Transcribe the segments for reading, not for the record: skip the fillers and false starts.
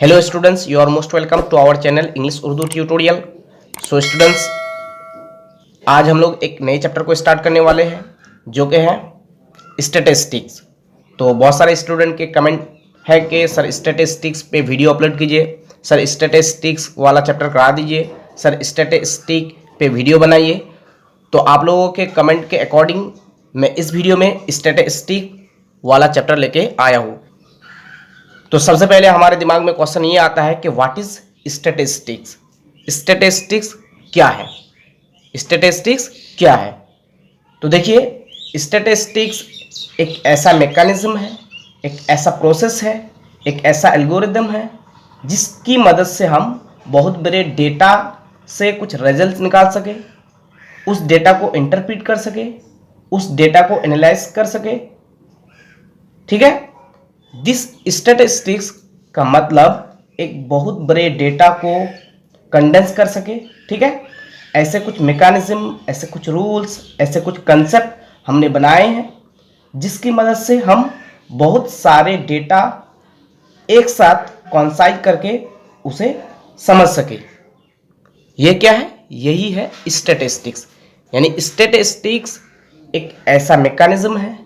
Hello students, you are most welcome to our channel English Urdu Tutorial. So students, आज हम लोग एक नए चैप्टर को स्टार्ट करने वाले हैं जो कि है स्टैटिस्टिक्स। तो बहुत सारे स्टूडेंट के कमेंट है कि सर स्टैटिस्टिक्स पे वीडियो अपलोड कीजिए, सर स्टैटिस्टिक्स वाला चैप्टर करा दीजिए, सर स्टैटिस्टिक पे वीडियो बनाइए। तो आप लोगों के कमेंट के अकॉर्डिंग मैं इस वीडियो में स्टैटिस्टिक वाला चैप्टर लेके आया हूँ। तो सबसे पहले हमारे दिमाग में क्वेश्चन ये आता है कि व्हाट इज स्टैटिस्टिक्स। स्टैटिस्टिक्स क्या है? स्टैटिस्टिक्स क्या है? तो देखिए, स्टैटिस्टिक्स एक ऐसा मैकेनिज्म है, एक ऐसा प्रोसेस है, एक ऐसा एल्गोरिदम है जिसकी मदद से हम बहुत बड़े डेटा से कुछ रिजल्ट निकाल सके, उस डेटा को इंटरप्रेट कर सके, उस डेटा को एनालाइज कर सके। ठीक है, दिस स्टैटिस्टिक्स का मतलब एक बहुत बड़े डेटा को कंडेंस कर सके। ठीक है, ऐसे कुछ मैकेनिज्म, ऐसे कुछ रूल्स, ऐसे कुछ कंसेप्ट हमने बनाए हैं जिसकी मदद से हम बहुत सारे डेटा एक साथ कॉन्साइज करके उसे समझ सके। ये क्या है? यही है स्टैटिस्टिक्स। यानी स्टैटिस्टिक्स एक ऐसा मैकेनिज्म है,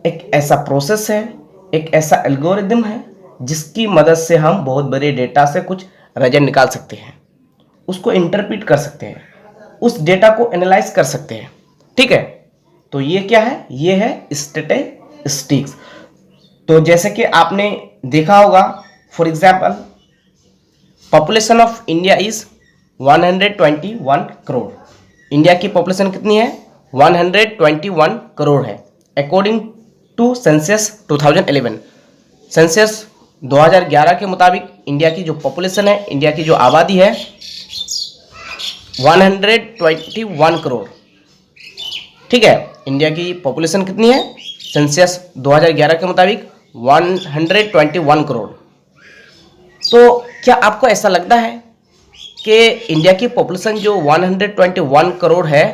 एक ऐसा प्रोसेस है, एक ऐसा एल्गोरिदम है जिसकी मदद से हम बहुत बड़े डेटा से कुछ रिजल्ट निकाल सकते हैं, उसको इंटरप्रेट कर सकते हैं, उस डेटा को एनालाइज कर सकते हैं। ठीक है, तो ये क्या है? ये है स्टैटिस्टिक्स। तो जैसे कि आपने देखा होगा, for example population of India is 121 crore. India की पॉपुलेशन कितनी है? 121 करोड़ है अकॉर्डिंग टू सेंसस 2011। सेंसस 2011 के मुताबिक इंडिया की जो पॉपुलेशन है, इंडिया की जो आबादी है 121 करोड़। ठीक है, इंडिया की पॉपुलेशन कितनी है? सेंसस 2011 के मुताबिक 121 करोड़। तो क्या आपको ऐसा लगता है कि इंडिया की पॉपुलेशन जो 121 करोड़ है,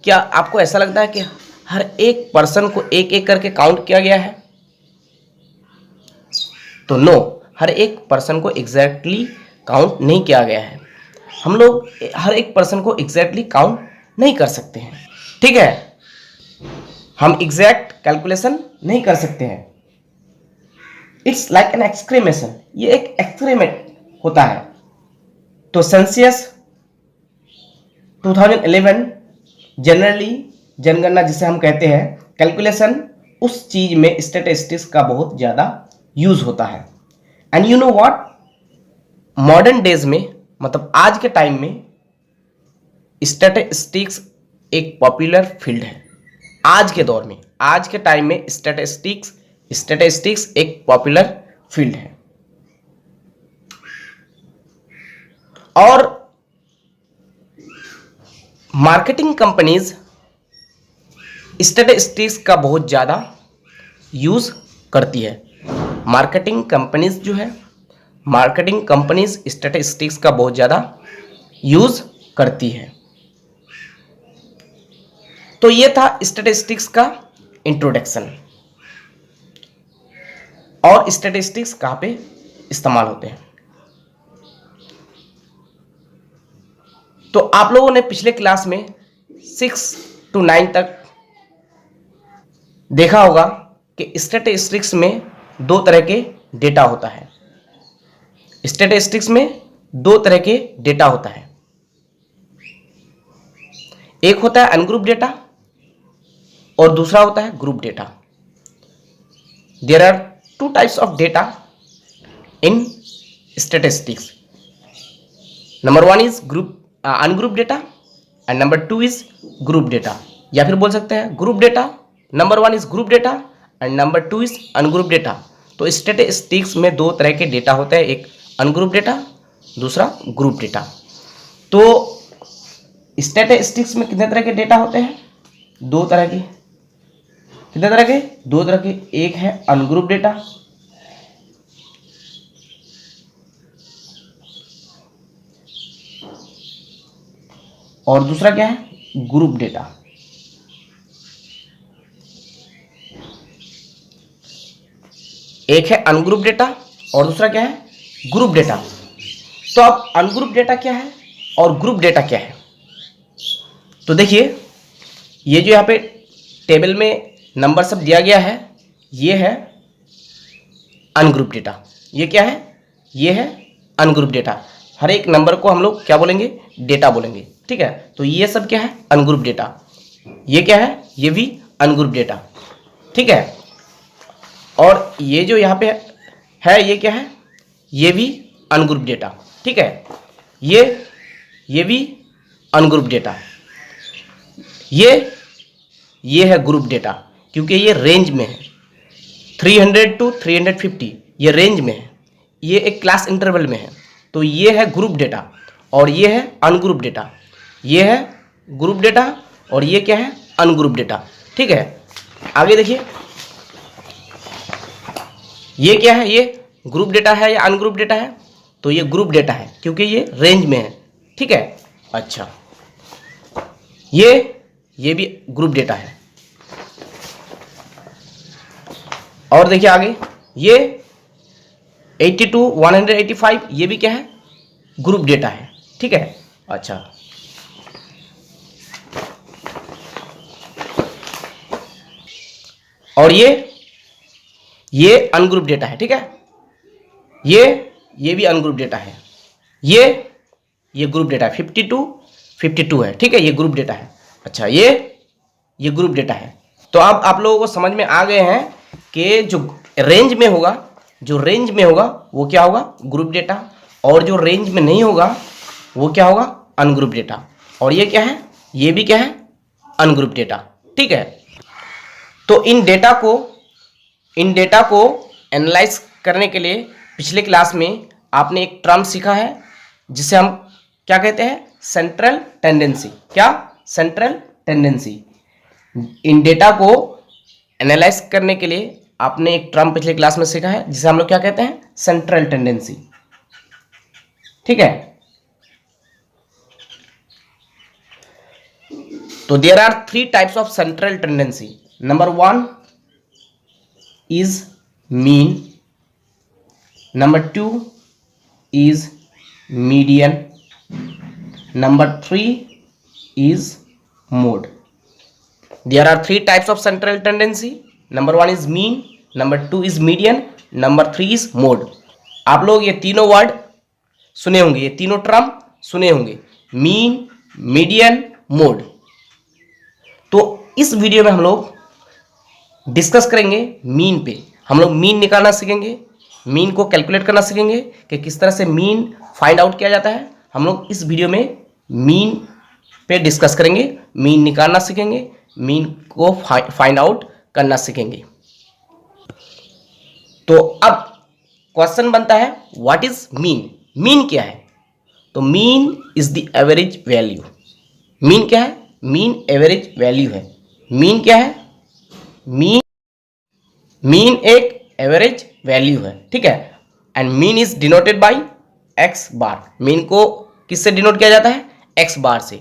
क्या आपको ऐसा लगता है कि हर एक पर्सन को एक एक करके काउंट किया गया है? तो नो, हर एक पर्सन को एग्जैक्टली काउंट नहीं किया गया है। हम लोग हर एक पर्सन को एग्जैक्टली काउंट नहीं कर सकते हैं। ठीक है, हम एग्जैक्ट कैलकुलेशन नहीं कर सकते हैं। इट्स लाइक एन एक्सक्रीमेशन, ये एक एक्सक्रीमेंट होता है। तो सेंसस 2011 जनरली जनगणना जिसे हम कहते हैं, कैलकुलेशन, उस चीज में स्टैटिस्टिक्स का बहुत ज्यादा यूज होता है। And you know what, modern days में, मतलब आज के टाइम में स्टैटिस्टिक्स एक पॉपुलर फील्ड है। आज के दौर में, आज के टाइम में स्टैटिस्टिक्स एक पॉपुलर फील्ड है। और मार्केटिंग कंपनीज स्टैटिस्टिक्स का बहुत ज़्यादा यूज़ करती है। मार्केटिंग कंपनीज जो है, मार्केटिंग कंपनीज स्टैटिस्टिक्स का बहुत ज़्यादा यूज़ करती है। तो ये था स्टैटिस्टिक्स का इंट्रोडक्शन। और स्टैटिस्टिक्स कहाँ पे इस्तेमाल होते हैं? तो आप लोगों ने पिछले क्लास में 6 to 9 तक देखा होगा कि स्टैटिस्टिक्स में दो तरह के डेटा होता है। स्टैटिस्टिक्स में दो तरह के डेटा होता है। एक होता है अनग्रुप डेटा और दूसरा होता है group data. There are two types of data in statistics. Number 1 is ungroup data and number 2 is group data. या फिर बोल सकते हैं group data, number 1 is group data and number 2 is ungroup data. तो स्टैटिस्टिक्स में दो तरह के डेटा होते हैं, एक अनग्रुप डेटा, दूसरा ग्रुप डेटा। तो स्टैटिस्टिक्स में कितने तरह के डेटा होते हैं? दो तरह के। कितने तरह के? दो तरह के। एक है अनग्रुप डेटा और दूसरा क्या है? Group data. एक है अनग्रुप डेटा और दूसरा क्या है? Group data. तो अब अनग्रुप डेटा क्या है और ग्रुप डेटा क्या है? तो देखिए, ये जो यहाँ पे टेबल में नंबर सब दिया गया है, ये है अनग्रुप डेटा। ये क्या है? ये है अनग्रुप डेटा। हर एक नंबर को हम लोग क्या बोलेंगे? डेटा बोलेंगे, ठीक है। तो ये सब क्या है? Ungroup data. ये क्या है? ये भी अनग्रुप डेटा, ठीक है। और ये जो यहाँ पे है ये क्या है? ये भी अनग्रुप डेटा, ठीक है। ये भी अनग्रुप डेटा। ये है ग्रुप डेटा, क्योंकि ये रेंज में है 300 to 350, ये रेंज में है, ये एक क्लास इंटरवल में है। तो ये है ग्रुप डेटा और ये है अनग्रुप डेटा। ये है ग्रुप डेटा और ये क्या है? अनग्रुप डेटा, ठीक है। आगे देखिए, ये क्या है? ये ग्रुप डेटा है या अनग्रुप डेटा है? तो ये ग्रुप डेटा है क्योंकि ये रेंज में है, ठीक है। अच्छा, ये भी ग्रुप डेटा है। और देखिए आगे, ये 80 to 185, ये भी क्या है? ग्रुप डेटा है, ठीक है। अच्छा, और ये अनग्रुप डेटा है, ठीक है। ये भी अनग्रुप डेटा है। ये ग्रुप डेटा है, 50 to 52 है, ठीक है। ये ग्रुप डेटा है। अच्छा, ये ग्रुप डेटा है। तो अब आप लोगों को समझ में आ गए हैं कि जो रेंज में होगा वो क्या होगा? Group data. और जो रेंज में नहीं होगा वो क्या होगा? Ungroup data. और ये क्या है? ये भी क्या है? अनग्रुप डेटा, ठीक है। तो इन डेटा को एनालाइज करने के लिए पिछले क्लास में आपने एक टर्म सीखा है जिसे हम क्या कहते हैं? Central tendency. क्या? Central tendency. इन डेटा को एनालाइज करने के लिए आपने एक टर्म पिछले क्लास में सीखा है जिसे हम लोग क्या कहते हैं? सेंट्रल टेंडेंसी, ठीक है। तो there are 3 types of central tendency. Number 1 is mean, number 2 is median, number 3 is mode. There are 3 types of central tendency. Number 1 is mean, number 2 is median, number 3 is mode. आप लोग ये तीनों word सुने होंगे, ये तीनों term सुने होंगे, मीन, मीडियन, मोड। तो इस वीडियो में हम लोग डिस्कस करेंगे मीन पे। हम लोग मीन निकालना सीखेंगे, मीन को कैलकुलेट करना सीखेंगे कि किस तरह से मीन फाइंड आउट किया जाता है। हम लोग इस वीडियो में मीन पे डिस्कस करेंगे, मीन निकालना सीखेंगे, मीन को फाइंड आउट करना सीखेंगे। तो अब क्वेश्चन बनता है, व्हाट इज मीन? मीन क्या है? तो mean is the average value. Mean क्या है? मीन एवरेज वैल्यू है। मीन क्या है? मीन एक एवरेज वैल्यू है, ठीक है। And mean is denoted by x bar. Mean को किससे डिनोट किया जाता है? एक्स बार से।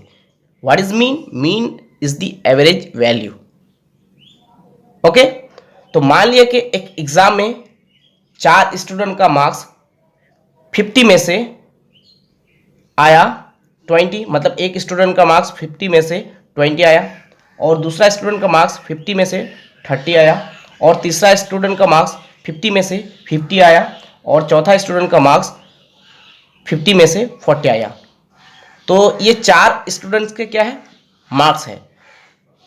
What is mean? Mean is the average value, okay. तो मान लिया कि एक एग्जाम में 4 स्टूडेंट का मार्क्स 50 में से आया 20, मतलब एक स्टूडेंट का मार्क्स 50 में से 20 आया, और दूसरा स्टूडेंट का मार्क्स 50 में से 30 आया, और तीसरा स्टूडेंट का मार्क्स 50 में से 50 आया, और चौथा स्टूडेंट का मार्क्स 50 में से 40 आया। तो ये 4 स्टूडेंट्स के क्या है? मार्क्स है।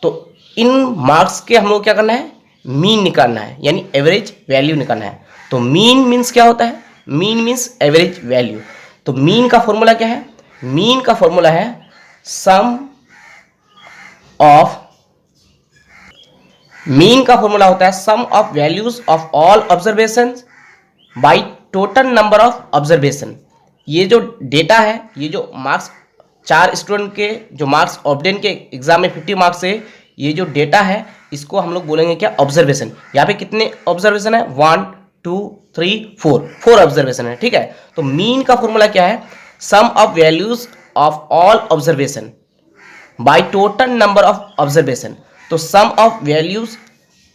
तो इन मार्क्स के हम लोग क्या करना है? मीन निकालना है, यानी एवरेज वैल्यू निकालना है। तो मीन मीन्स क्या होता है? Mean means average value. तो मीन का फॉर्मूला क्या है? मीन का फॉर्मूला है सम ऑफ, मीन का फॉर्मूला होता है sum of values of all observation by total number of observation. ये जो डेटा है, ये जो मार्क्स 4 स्टूडेंट के जो मार्क्स ऑब्टेन के एग्जाम में 50 मार्क्स से, ये जो डेटा है इसको हम लोग बोलेंगे क्या? ऑब्जर्वेशन। यहाँ पे कितने ऑब्जर्वेशन है? 1 2 3 4 ऑब्जर्वेशन है, ठीक है। तो मीन का फॉर्मूला क्या है? Sum of values of all observation by total number of observation. तो sum of values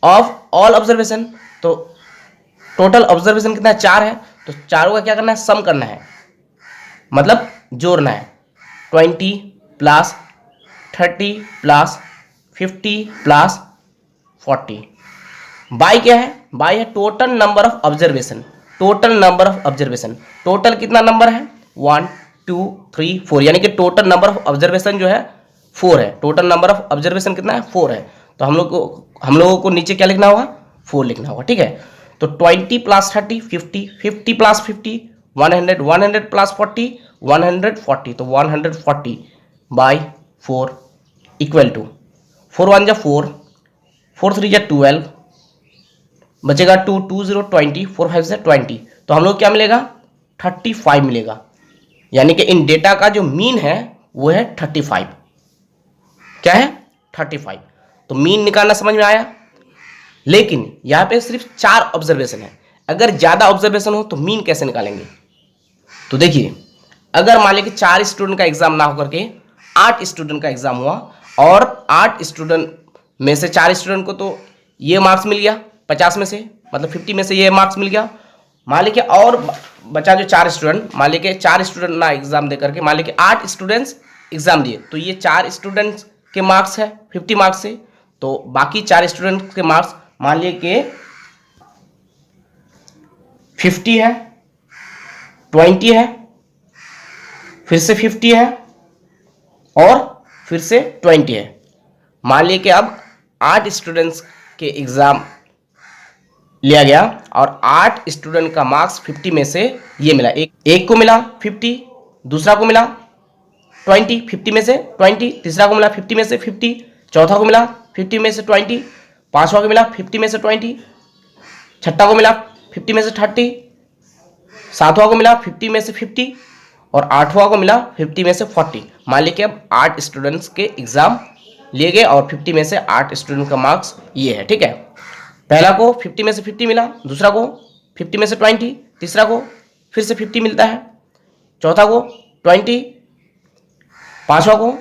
of all observation, तो टोटल ऑब्जर्वेशन कितना है? 4 है, तो चारों का क्या करना है, सम करना है, मतलब जोड़ना है। 20 प्लस 30 प्लस 50 प्लस 40 बाई क्या है, बाई है total number of observation. Total number of observation, total कितना नंबर है, 1 2 3 4, यानी कि टोटल नंबर ऑफ ऑब्जर्वेशन जो है 4 है। टोटल नंबर ऑफ ऑब्जर्वेशन कितना है, 4 है। तो हम लोगों को नीचे क्या लिखना होगा, 4 लिखना होगा, ठीक है। तो 20 प्लस 30 50, 50 प्लस 50 100, 100 प्लस 40 140, तो 140 बाई 4 इक्वल टू 4 1 जा 4, 4 3 जा 12, बचेगा 2 2 0 20, 4 5 से 20, तो हम लोग क्या मिलेगा, 35 मिलेगा। यानी कि इन डेटा का जो मीन है वो है 35। क्या है, 35। तो मीन निकालना समझ में आया। लेकिन यहां पे सिर्फ 4 ऑब्जर्वेशन है, अगर ज्यादा ऑब्जर्वेशन हो तो मीन कैसे निकालेंगे। तो देखिए, अगर मान लीजिए कि 4 स्टूडेंट का एग्जाम ना होकर के 8 स्टूडेंट का एग्जाम हुआ, और 8 स्टूडेंट में से 4 स्टूडेंट को तो ये मार्क्स मिल गया 50 में से, मतलब 50 में से ये मार्क्स मिल गया। मान लीजिए और बचा जो 4 स्टूडेंट, मान लीजिए 4 स्टूडेंट ना एग्जाम दे करके, मान लीजिए 8 स्टूडेंट्स एग्जाम दिए, तो ये 4 स्टूडेंट्स के मार्क्स है 50 मार्क्स से, तो बाकी 4 स्टूडेंट के मार्क्स मान लीजिए कि 50 है, 20 है, फिर से 50 है, और फिर से 20 है। मान लीजिए कि अब 8 स्टूडेंट्स के एग्जाम लिया गया, और 8 स्टूडेंट का मार्क्स 50 में से ये मिला, एक को मिला 50, दूसरा को मिला 20 50 में से 20, तीसरा को मिला 50 में से 50, चौथा को मिला 50 में से 20, पांचवा को मिला 50 में से 20, छठा को मिला 50 में से 30, सातवां को मिला 50 में से 50, और आठवां को मिला 50 में से 40। मान लीजिए अब 8 स्टूडेंट्स के एग्जाम लिए गए, और 50 में से 8 स्टूडेंट का मार्क्स ये है, ठीक है। पहला को 50 में से 50 मिला, दूसरा को 50 में से 20, तीसरा को फिर से 50 मिलता है, चौथा को 20, पांचवा को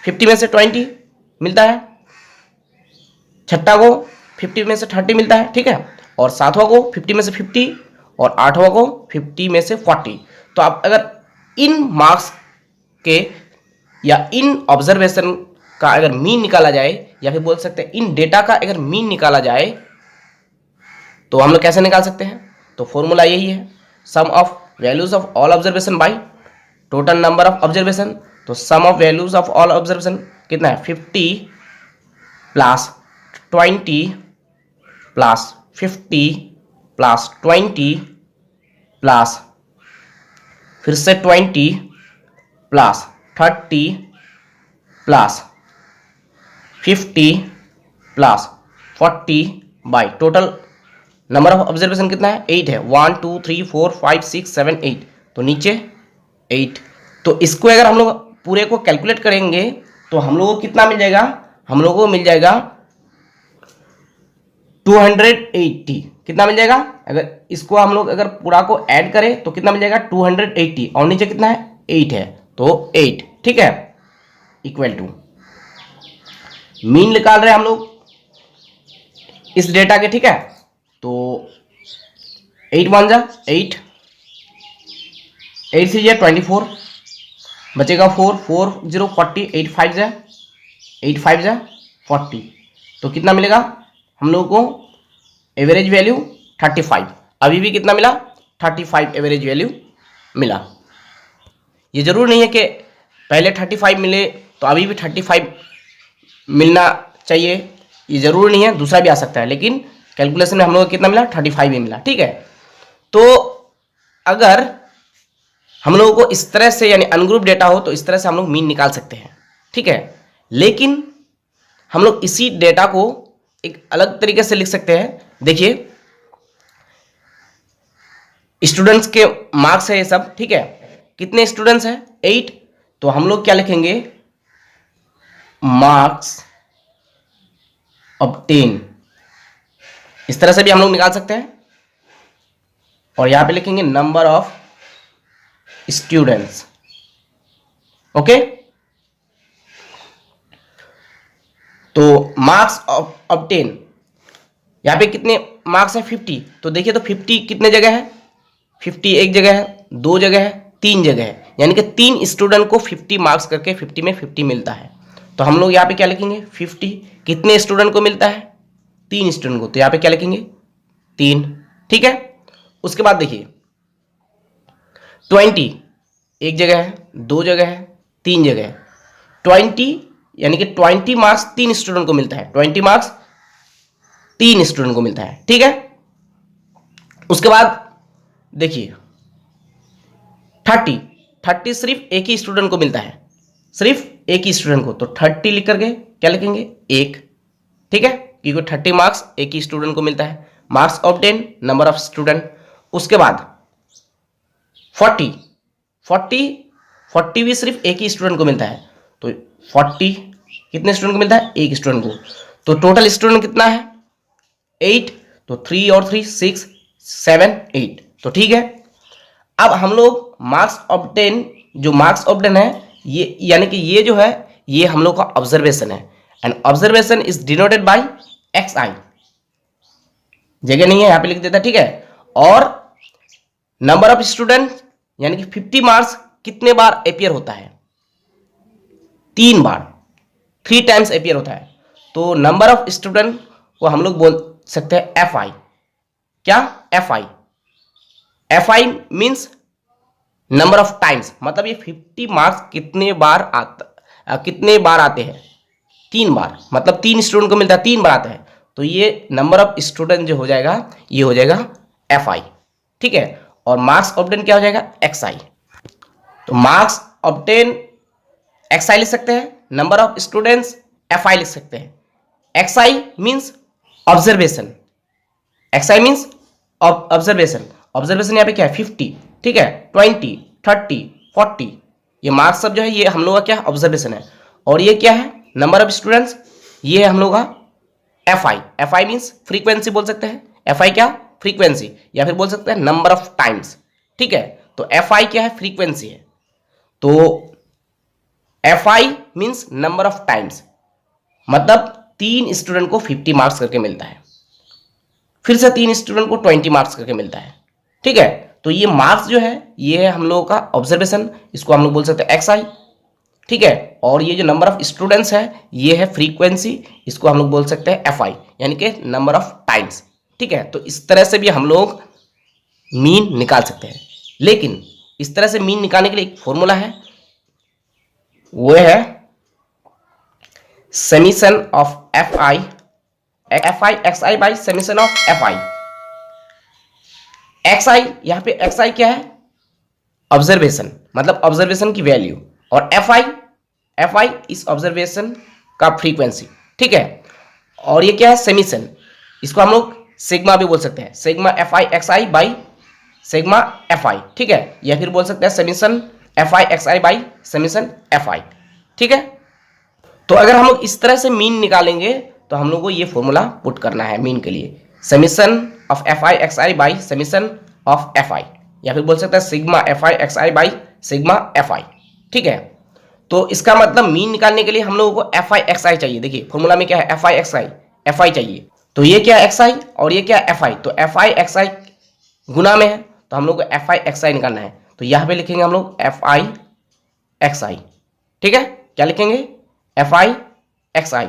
50 में से 20 मिलता है, छठा को 50 में से 30 मिलता है, ठीक है, और सातवां को 50 में से 50, और आठवां को 50 में से 40। तो आप अगर इन मार्क्स के या इन ऑब्जर्वेशन का अगर मीन निकाला जाए, या फिर बोल सकते हैं इन डेटा का अगर मीन निकाला जाए, तो हम लोग कैसे निकाल सकते हैं। तो फॉर्मूला यही है, sum of values of all observation by total number of observation. तो sum of values of all observation कितना है, 50 प्लस 20 प्लस 50 प्लस 20 प्लस फिर से 20 plus 30 plus 50 plus 40 by total number of observation कितना है, 8 है। 1 2 3 4 5 6 7 8, तो नीचे 8। तो इसको अगर हम लोग पूरे को कैलकुलेट करेंगे तो हम लोगों को कितना मिल जाएगा, हम लोगों को मिल जाएगा 280। कितना मिल जाएगा, अगर इसको हम लोग अगर पूरा को ऐड करें तो कितना मिल जाएगा 280, और नीचे कितना है 8 है, तो 8, ठीक है, इक्वल टू मीन निकाल रहे हैं हम लोग इस डेटा के, ठीक है। तो 8 1 जा 8, 8 3 जा 24, बचेगा 4 4 0 40, 8 5 जा 40, तो कितना मिलेगा हम लोगों को एवरेज वैल्यू 35। अभी भी कितना मिला, 35 एवरेज वैल्यू मिला। ये जरूर नहीं है कि पहले 35 मिले तो अभी भी 35 मिलना चाहिए, ये जरूर नहीं है, दूसरा भी आ सकता है, लेकिन कैलकुलेशन में हम लोग को कितना मिला, 35 ही मिला, ठीक है। तो अगर हम लोगों को इस तरह से यानी अनग्रुप डेटा हो तो इस तरह से हम लोग मीन निकाल सकते हैं, ठीक है। लेकिन हम लोग इसी डेटा को एक अलग तरीके से लिख सकते हैं। देखिए, स्टूडेंट्स के मार्क्स है ये सब, ठीक है। कितने स्टूडेंट्स हैं, 8, तो हम लोग क्या लिखेंगे, मार्क्स ऑब्टेन, इस तरह से भी हम लोग निकाल सकते हैं। और यहां पे लिखेंगे नंबर ऑफ स्टूडेंट्स, ओके। तो मार्क्स ऑब्टेन, यहां पे कितने मार्क्स है, 50, तो देखिए तो 50 कितने जगह है, 50 एक जगह है, 2 जगह है, 3 जगह है, यानी कि 3 स्टूडेंट को 50 मार्क्स करके 50 में 50 मिलता है। तो हम लोग यहाँ पे क्या लिखेंगे 50 कितने स्टूडेंट को मिलता है 3 स्टूडेंट को, तो यहाँ पे क्या लिखेंगे 3। ठीक है, उसके बाद देखिए 20 एक जगह है, 2 जगह है, 3 जगह है, 20 यानी कि 20 मार्क्स 3 स्टूडेंट को मिलता है, 20 मार्क्स 3 स्टूडेंट को मिलता है। ठीक है, उसके बाद देखिए 30 सिर्फ एक ही स्टूडेंट को मिलता है, सिर्फ एक ही स्टूडेंट को, तो 30 लिख करके क्या लिखेंगे 1। ठीक है, क्योंकि 30 मार्क्स एक ही स्टूडेंट को मिलता है, marks obtain number of student. उसके बाद 40 भी सिर्फ एक ही स्टूडेंट को मिलता है, तो 40 कितने स्टूडेंट को मिलता है एक स्टूडेंट को, तो टोटल स्टूडेंट कितना है 8, तो 3 और 3 6 7 8। तो ठीक है, अब हम लोग मार्क्स ऑब्टेन, जो मार्क्स ऑब्टेन है ये यानी कि ये जो है ये हम लोग का ऑब्जर्वेशन है, and observation is denoted by XI, जगह नहीं है यहाँ पे लिख देता। ठीक है, और नंबर ऑफ स्टूडेंट यानी कि 50 मार्क्स कितने बार अपियर होता है 3 बार, 3 टाइम्स अपियर होता है, तो नंबर ऑफ स्टूडेंट को हम लोग बोल सकते हैं FI। क्या FI means number of times, मतलब ये 50 मार्क्स कितने बार आते हैं 3 बार, मतलब 3 स्टूडेंट को मिलता है 3 बार आता है, तो ये नंबर ऑफ स्टूडेंट जो हो जाएगा ये हो जाएगा FI। ठीक है, और मार्क्स ऑब्टेन क्या हो जाएगा XI, तो मार्क्स ऑब्टेन XI लिख सकते हैं, नंबर ऑफ स्टूडेंट्स FI लिख सकते हैं। XI means observation, XI means observation, observation यहाँ पे क्या है 50। ठीक है, 20 30 40 ये मार्क्स सब जो है ये हम लोग का क्या ऑब्जर्वेशन है, और ये क्या है नंबर ऑफ स्टूडेंट्स, ये है हम लोग का FI मीन्स फ्रीक्वेंसी बोल सकते हैं, FI क्या फ्रीक्वेंसी, या फिर बोल सकते हैं नंबर ऑफ टाइम्स। ठीक है, तो FI क्या है फ्रीक्वेंसी है, तो FI means number of times, मतलब 3 स्टूडेंट को 50 मार्क्स करके मिलता है, फिर से 3 स्टूडेंट को 20 मार्क्स करके मिलता है। ठीक है, तो ये मार्क्स जो है ये है हम लोगों का ऑब्जर्वेशन, इसको हम लोग बोल सकते हैं XI। ठीक है, और ये जो नंबर ऑफ स्टूडेंट्स है ये है फ्रीक्वेंसी, इसको हम लोग बोल सकते हैं FI यानी कि नंबर ऑफ टाइम्स। ठीक है, तो इस तरह से भी हम लोग मीन निकाल सकते हैं, लेकिन इस तरह से मीन निकालने के लिए एक फॉर्मूला है, वो है summation of FI XI by summation of FI। XI यहां पे XI क्या है ऑब्जर्वेशन, मतलब ऑब्जर्वेशन की वैल्यू, और FI इस ऑब्जर्वेशन का फ्रीक्वेंसी। ठीक है, और ये क्या है समीशन, इसको हम लोग सिग्मा भी बोल सकते हैं, sigma FI XI by sigma FI। ठीक है, या फिर बोल सकते हैं summation FI XI by summation FI। ठीक है, तो अगर हम लोग इस तरह से मीन निकालेंगे तो हम लोग को ये फॉर्मूला पुट करना है मीन के लिए, summation of FI XI by summation of FI, या फिर बोल सकते हैं sigma FI XI by sigma FI। ठीक है, तो इसका मतलब मीन निकालने के लिए हम लोगों को FI XI चाहिए। देखिए फॉर्मूला में क्या है FI XI, FI चाहिए, तो ये क्या है XI और ये क्या है FI, तो FI XI गुना में है, तो हम लोग को FI XI निकालना है, तो यहाँ पे लिखेंगे हम लोग FI XI। ठीक है, क्या लिखेंगे FI XI,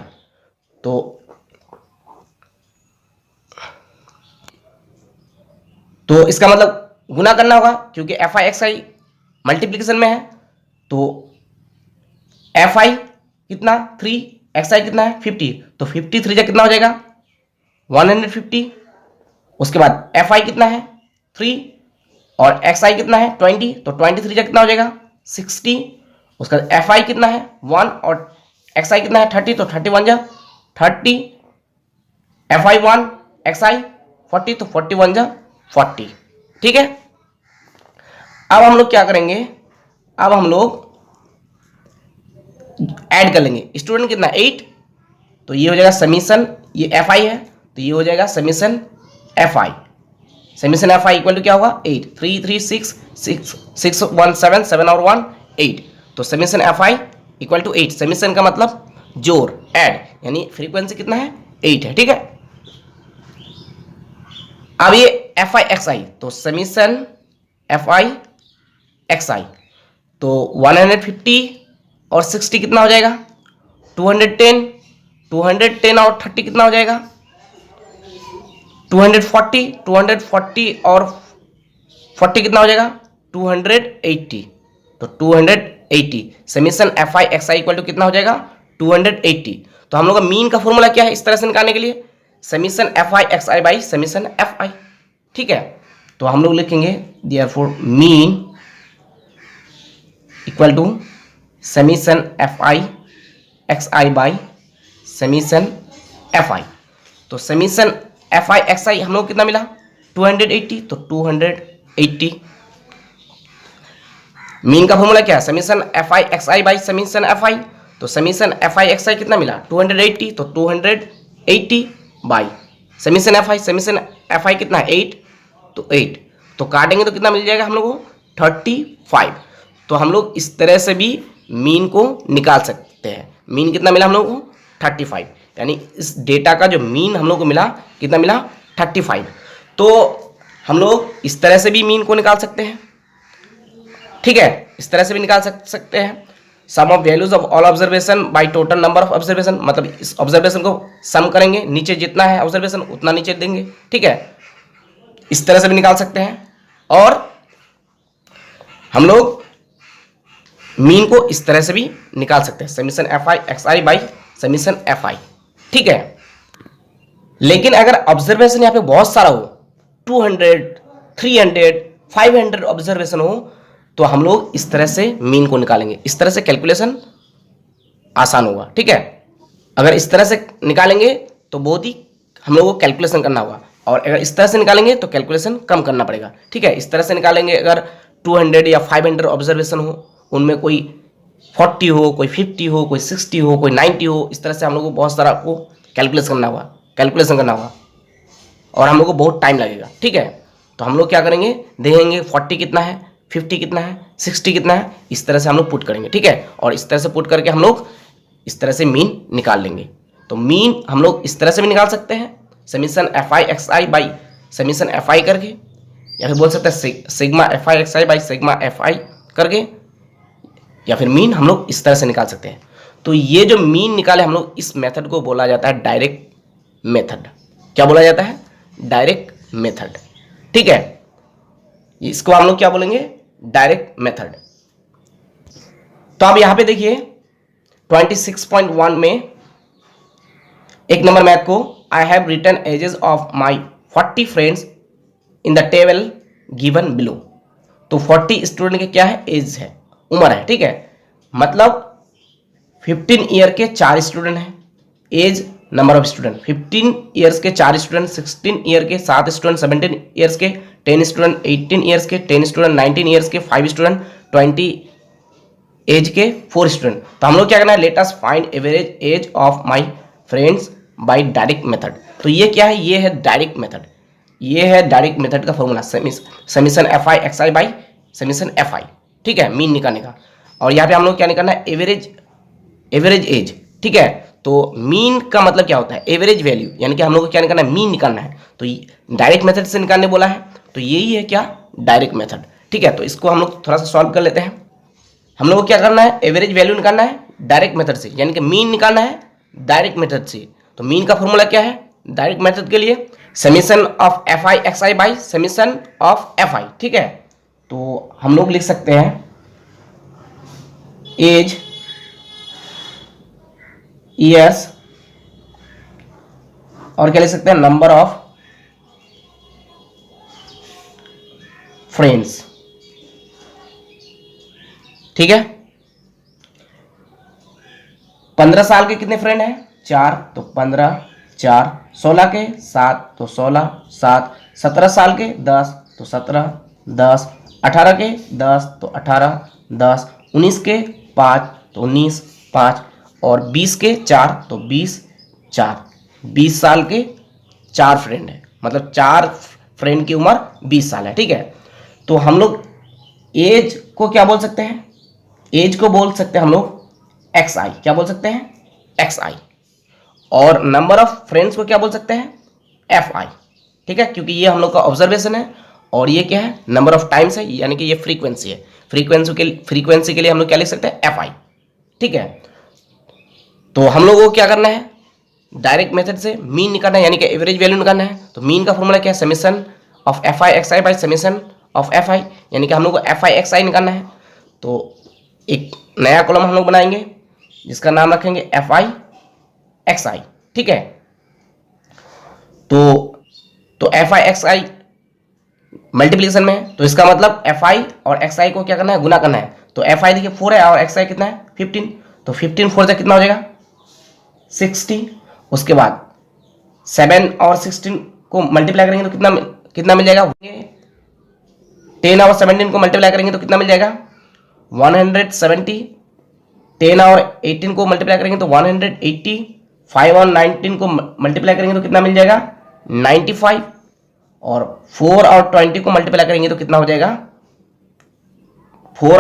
तो इसका मतलब गुना करना होगा क्योंकि FI XI मल्टीप्लिकेशन में है, तो FI कितना 3, XI कितना है 50, तो 53 कितना हो जाएगा 150। उसके बाद FI कितना है 3 और XI कितना है 20, तो 23 कितना हो जाएगा 60। उसका FI कितना है 1 और XI कितना है 30, तो 31 जा 30, FI 1 XI 40, तो 41 जा 40। ठीक है, अब हम लोग क्या करेंगे, अब हम लोग ऐड कर लेंगे, स्टूडेंट कितना 8, तो ये हो जाएगा समीशन, ये FI है तो ये हो जाएगा summation FI, summation FI equal to क्या होगा 8, 3 3 6 6 6 1 7 7 और 1 8, तो summation FI equal to 8, summation का मतलब जोड़ ऐड, यानी फ्रीक्वेंसी कितना है 8 है। ठीक है, अब ये FI XI, तो समीशन एफ आई एक्स आई। तो 150 और 60 कितना हो जाएगा? 210। 210 और 30 कितना हो जाएगा? 240। 240 और 40 कितना हो जाएगा? 280। तो 280 summation F I X I equal to कितना हो जाएगा? 280। तो हम लोग का मीन का फॉर्मूला क्या है इस तरह से निकालने के लिए? Summation F I X I by summation F I. ठीक है, तो हम लोग लिखेंगे therefore mean equal to summation F I X I by summation F I. तो summation F I X I हम लोग कितना मिला? 280। तो 280 मीन का फॉर्मूला क्या है? Summation F I X I by summation F I. तो summation F I X I कितना मिला? 280। तो 280 by summation F I. Summation F आई कितना है? 8। तो 8 तो काटेंगे तो कितना मिल जाएगा हम लोग को? 35। तो हम लोग इस तरह से भी मीन को निकाल सकते हैं। मीन कितना मिला हम लोग को? 35। यानी इस डेटा का जो मीन हम लोग को मिला कितना मिला? 35। तो हम लोग इस तरह से भी मीन को निकाल सकते हैं। ठीक है, इस तरह से भी निकाल सकते हैं। Sum of values of all observation by total number of observation, मतलब इस ऑब्जर्वेशन को सम करेंगे, नीचे जितना है ऑब्जर्वेशन उतना नीचे देंगे। ठीक है, इस तरह से भी निकाल सकते हैं। और हम लोग मीन को इस तरह से भी निकाल सकते हैं, summation F I X I by summation F I. ठीक है, लेकिन अगर ऑब्जर्वेशन यहाँ पे बहुत सारा हो, 200, 300, 500 ऑब्जर्वेशन हो, तो हम लोग इस तरह से मीन को निकालेंगे। इस तरह से कैलकुलेशन आसान होगा। ठीक है, अगर इस तरह से निकालेंगे तो बहुत ही हम लोग को कैलकुलेशन करना होगा, और अगर इस तरह से निकालेंगे तो कैलकुलेशन कम करना पड़ेगा। ठीक है, इस तरह से निकालेंगे अगर 200 या 500 ऑब्जर्वेशन हो, उनमें कोई 40 हो, कोई 50 हो, कोई 60 हो, कोई 90 हो, इस तरह से हम लोग को बहुत सारा को कैलकुलेशन करना होगा और हम लोग को बहुत टाइम लगेगा। ठीक है, तो हम लोग क्या करेंगे, देखेंगे 40 कितना है, 50 कितना है, 60 कितना है, इस तरह से हम लोग पुट करेंगे। ठीक है, और इस तरह से पुट करके हम लोग इस तरह से मीन निकाल लेंगे। तो मीन हम लोग इस तरह से भी निकाल सकते हैं, summation F I X I by summation F आई करके, या फिर बोल सकते हैं sigma F I X I by sigma F आई करके, या फिर मीन हम लोग इस तरह से निकाल सकते हैं। तो ये जो मीन निकाले हम लोग, इस मेथड को बोला जाता है डायरेक्ट मेथड। क्या बोला जाता है? Direct method. ठीक है, इसको हम लोग क्या बोलेंगे? Direct method. तो आप यहां पे देखिए 26.1 में एक नंबर मैथ को, I have written ages of my 40 friends in the table given below. तो 40 स्टूडेंट के क्या है? एज है, उम्र है। ठीक है, मतलब 15 ईयर के 4 स्टूडेंट हैं। Age number of student 15 years के 4 स्टूडेंट, 16 ईयर के 7 स्टूडेंट, 17 ईयर्स के 10 स्टूडेंट, 18 ईयर्स के 10 स्टूडेंट, 19 ईयर्स के 5 स्टूडेंट, 20 एज के 4 स्टूडेंट। तो हम लोग क्या करना है? Let us find average age of my friends by direct method. तो ये क्या है? ये है डायरेक्ट मेथड। ये है डायरेक्ट मेथड का formula, summation F I X I by summation F I. ठीक है, मीन निकालने का। और यहाँ पे हम लोग क्या निकालना है? Average age. ठीक है, तो मीन का मतलब क्या होता है? एवरेज वैल्यू, यानी कि हम लोग को क्या निकालना है? मीन निकालना है। तो डायरेक्ट मेथड से निकालने बोला है, तो यही है क्या? Direct method. ठीक है, तो इसको हम लोग थोड़ा सा सॉल्व कर लेते हैं। हम लोग को क्या करना है? एवरेज वैल्यू निकालना है डायरेक्ट मेथड से, यानी कि मीन निकालना है डायरेक्ट मेथड से। तो मीन का फॉर्मूला क्या है डायरेक्ट मेथड के लिए? Summation of F I X I by summation of F I. ठीक है, तो हम लोग लिख सकते हैं एज, ईयर्स, और क्या लिख सकते हैं? Number of friends. ठीक है, 15 साल के कितने फ्रेंड हैं? 4, तो 15, 4, 16 के 7, तो 16, 7, 17 साल के 10, तो 17, 10, 18 के 10, तो 18, 10, 19 के 5, तो 19, 5, और 20 के 4, तो 20, 4, 20 साल के 4 फ्रेंड है, मतलब 4 फ्रेंड की उम्र 20 साल है। ठीक है, तो हम लोग एज को क्या बोल सकते हैं? एज को बोल सकते हैं हम लोग एक्स आई। क्या बोल सकते हैं? एक्स आई। और नंबर ऑफ फ्रेंड्स को क्या बोल सकते हैं? F I. ठीक है, क्योंकि ये हम लोग का ऑब्जर्वेशन है और ये क्या है, नंबर ऑफ टाइम्स है, यानी कि ये फ्रीक्वेंसी है। फ्रीक्वेंसी के लिए हम लोग क्या लिख सकते हैं, एफ आई। ठीक है, तो हम लोगों को क्या करना है, डायरेक्ट मेथड से मीन निकालना है, यानी कि एवरेज वैल्यू निकालना है। तो मीन का फॉर्मूला क्या है, summation of F I X I by summation of F आई, यानी कि हम लोग को एफ आई एक्स आई निकालना है। तो एक नया कॉलम हम लोग बनाएंगे जिसका नाम रखेंगे एफ आई एक्स आई। ठीक है, तो F I X I multiplication में है, तो इसका मतलब एफ आई और एक्स आई को क्या करना है, गुना करना है। तो एफ आई देखिए 4 है और एक्स आई कितना है, 15। तो 15 4 से कितना हो जाएगा, 60। उसके बाद 7 और 16 को मल्टीप्लाई करेंगे तो कितना मिल जाएगा, 10 और 17 को मल्टीप्लाई करेंगे तो कितना मिल जाएगा, 170। 10 और 18 को मल्टीप्लाई करेंगे तो 180। 5 और 19 को मल्टीप्लाई करेंगे तो कितना मिल जाएगा, 95। और 4 और 20 को मल्टीप्लाई करेंगे तो कितना हो जाएगा, 4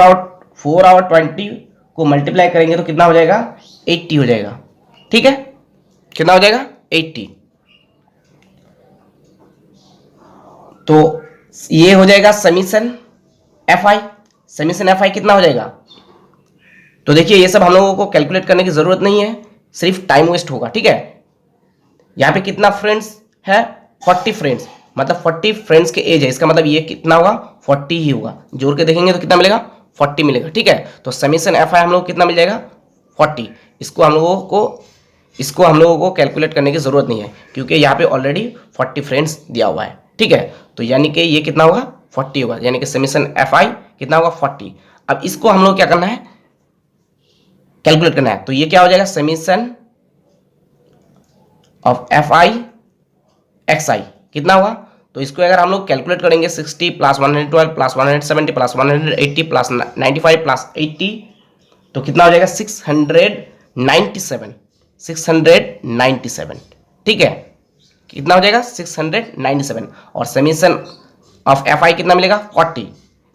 और 20 को मल्टीप्लाई करेंगे तो कितना हो जाएगा, 80 हो जाएगा। ठीक है, कितना हो जाएगा, 80। तो ये हो जाएगा समीशन एफ आई। समीशन एफ आई कितना हो जाएगा, तो देखिए ये सब हम लोगों को कैलकुलेट करने की जरूरत नहीं है, सिर्फ टाइम वेस्ट होगा। ठीक है, यहाँ पे कितना फ्रेंड्स है, 40 फ्रेंड्स, मतलब 40 फ्रेंड्स के एज है, इसका मतलब ये कितना होगा, 40 ही होगा। जोड़ के देखेंगे तो कितना मिलेगा, 40 मिलेगा। ठीक है, तो समीशन एफ आई हम लोग कितना मिल जाएगा, 40। इसको हम लोगों को कैलकुलेट करने की जरूरत नहीं है, क्योंकि यहाँ पे ऑलरेडी 40 फ्रेंड्स दिया हुआ है। ठीक है, तो यानी कि ये कितना होगा, 40 होगा, यानी कि समीशन एफ आई कितना होगा, 40। अब इसको हम लोग क्या करना है, कैलकुलेट करना है। तो ये क्या हो जाएगा, summation of F I X I कितना होगा, तो इसको अगर हम लोग कैलकुलेट करेंगे 60 plus 112 plus 170 plus 180 plus 95 plus 80, तो कितना हो जाएगा, 697। ठीक है, कितना हो जाएगा, 697। और समीशन ऑफ एफ आई कितना मिलेगा, 40।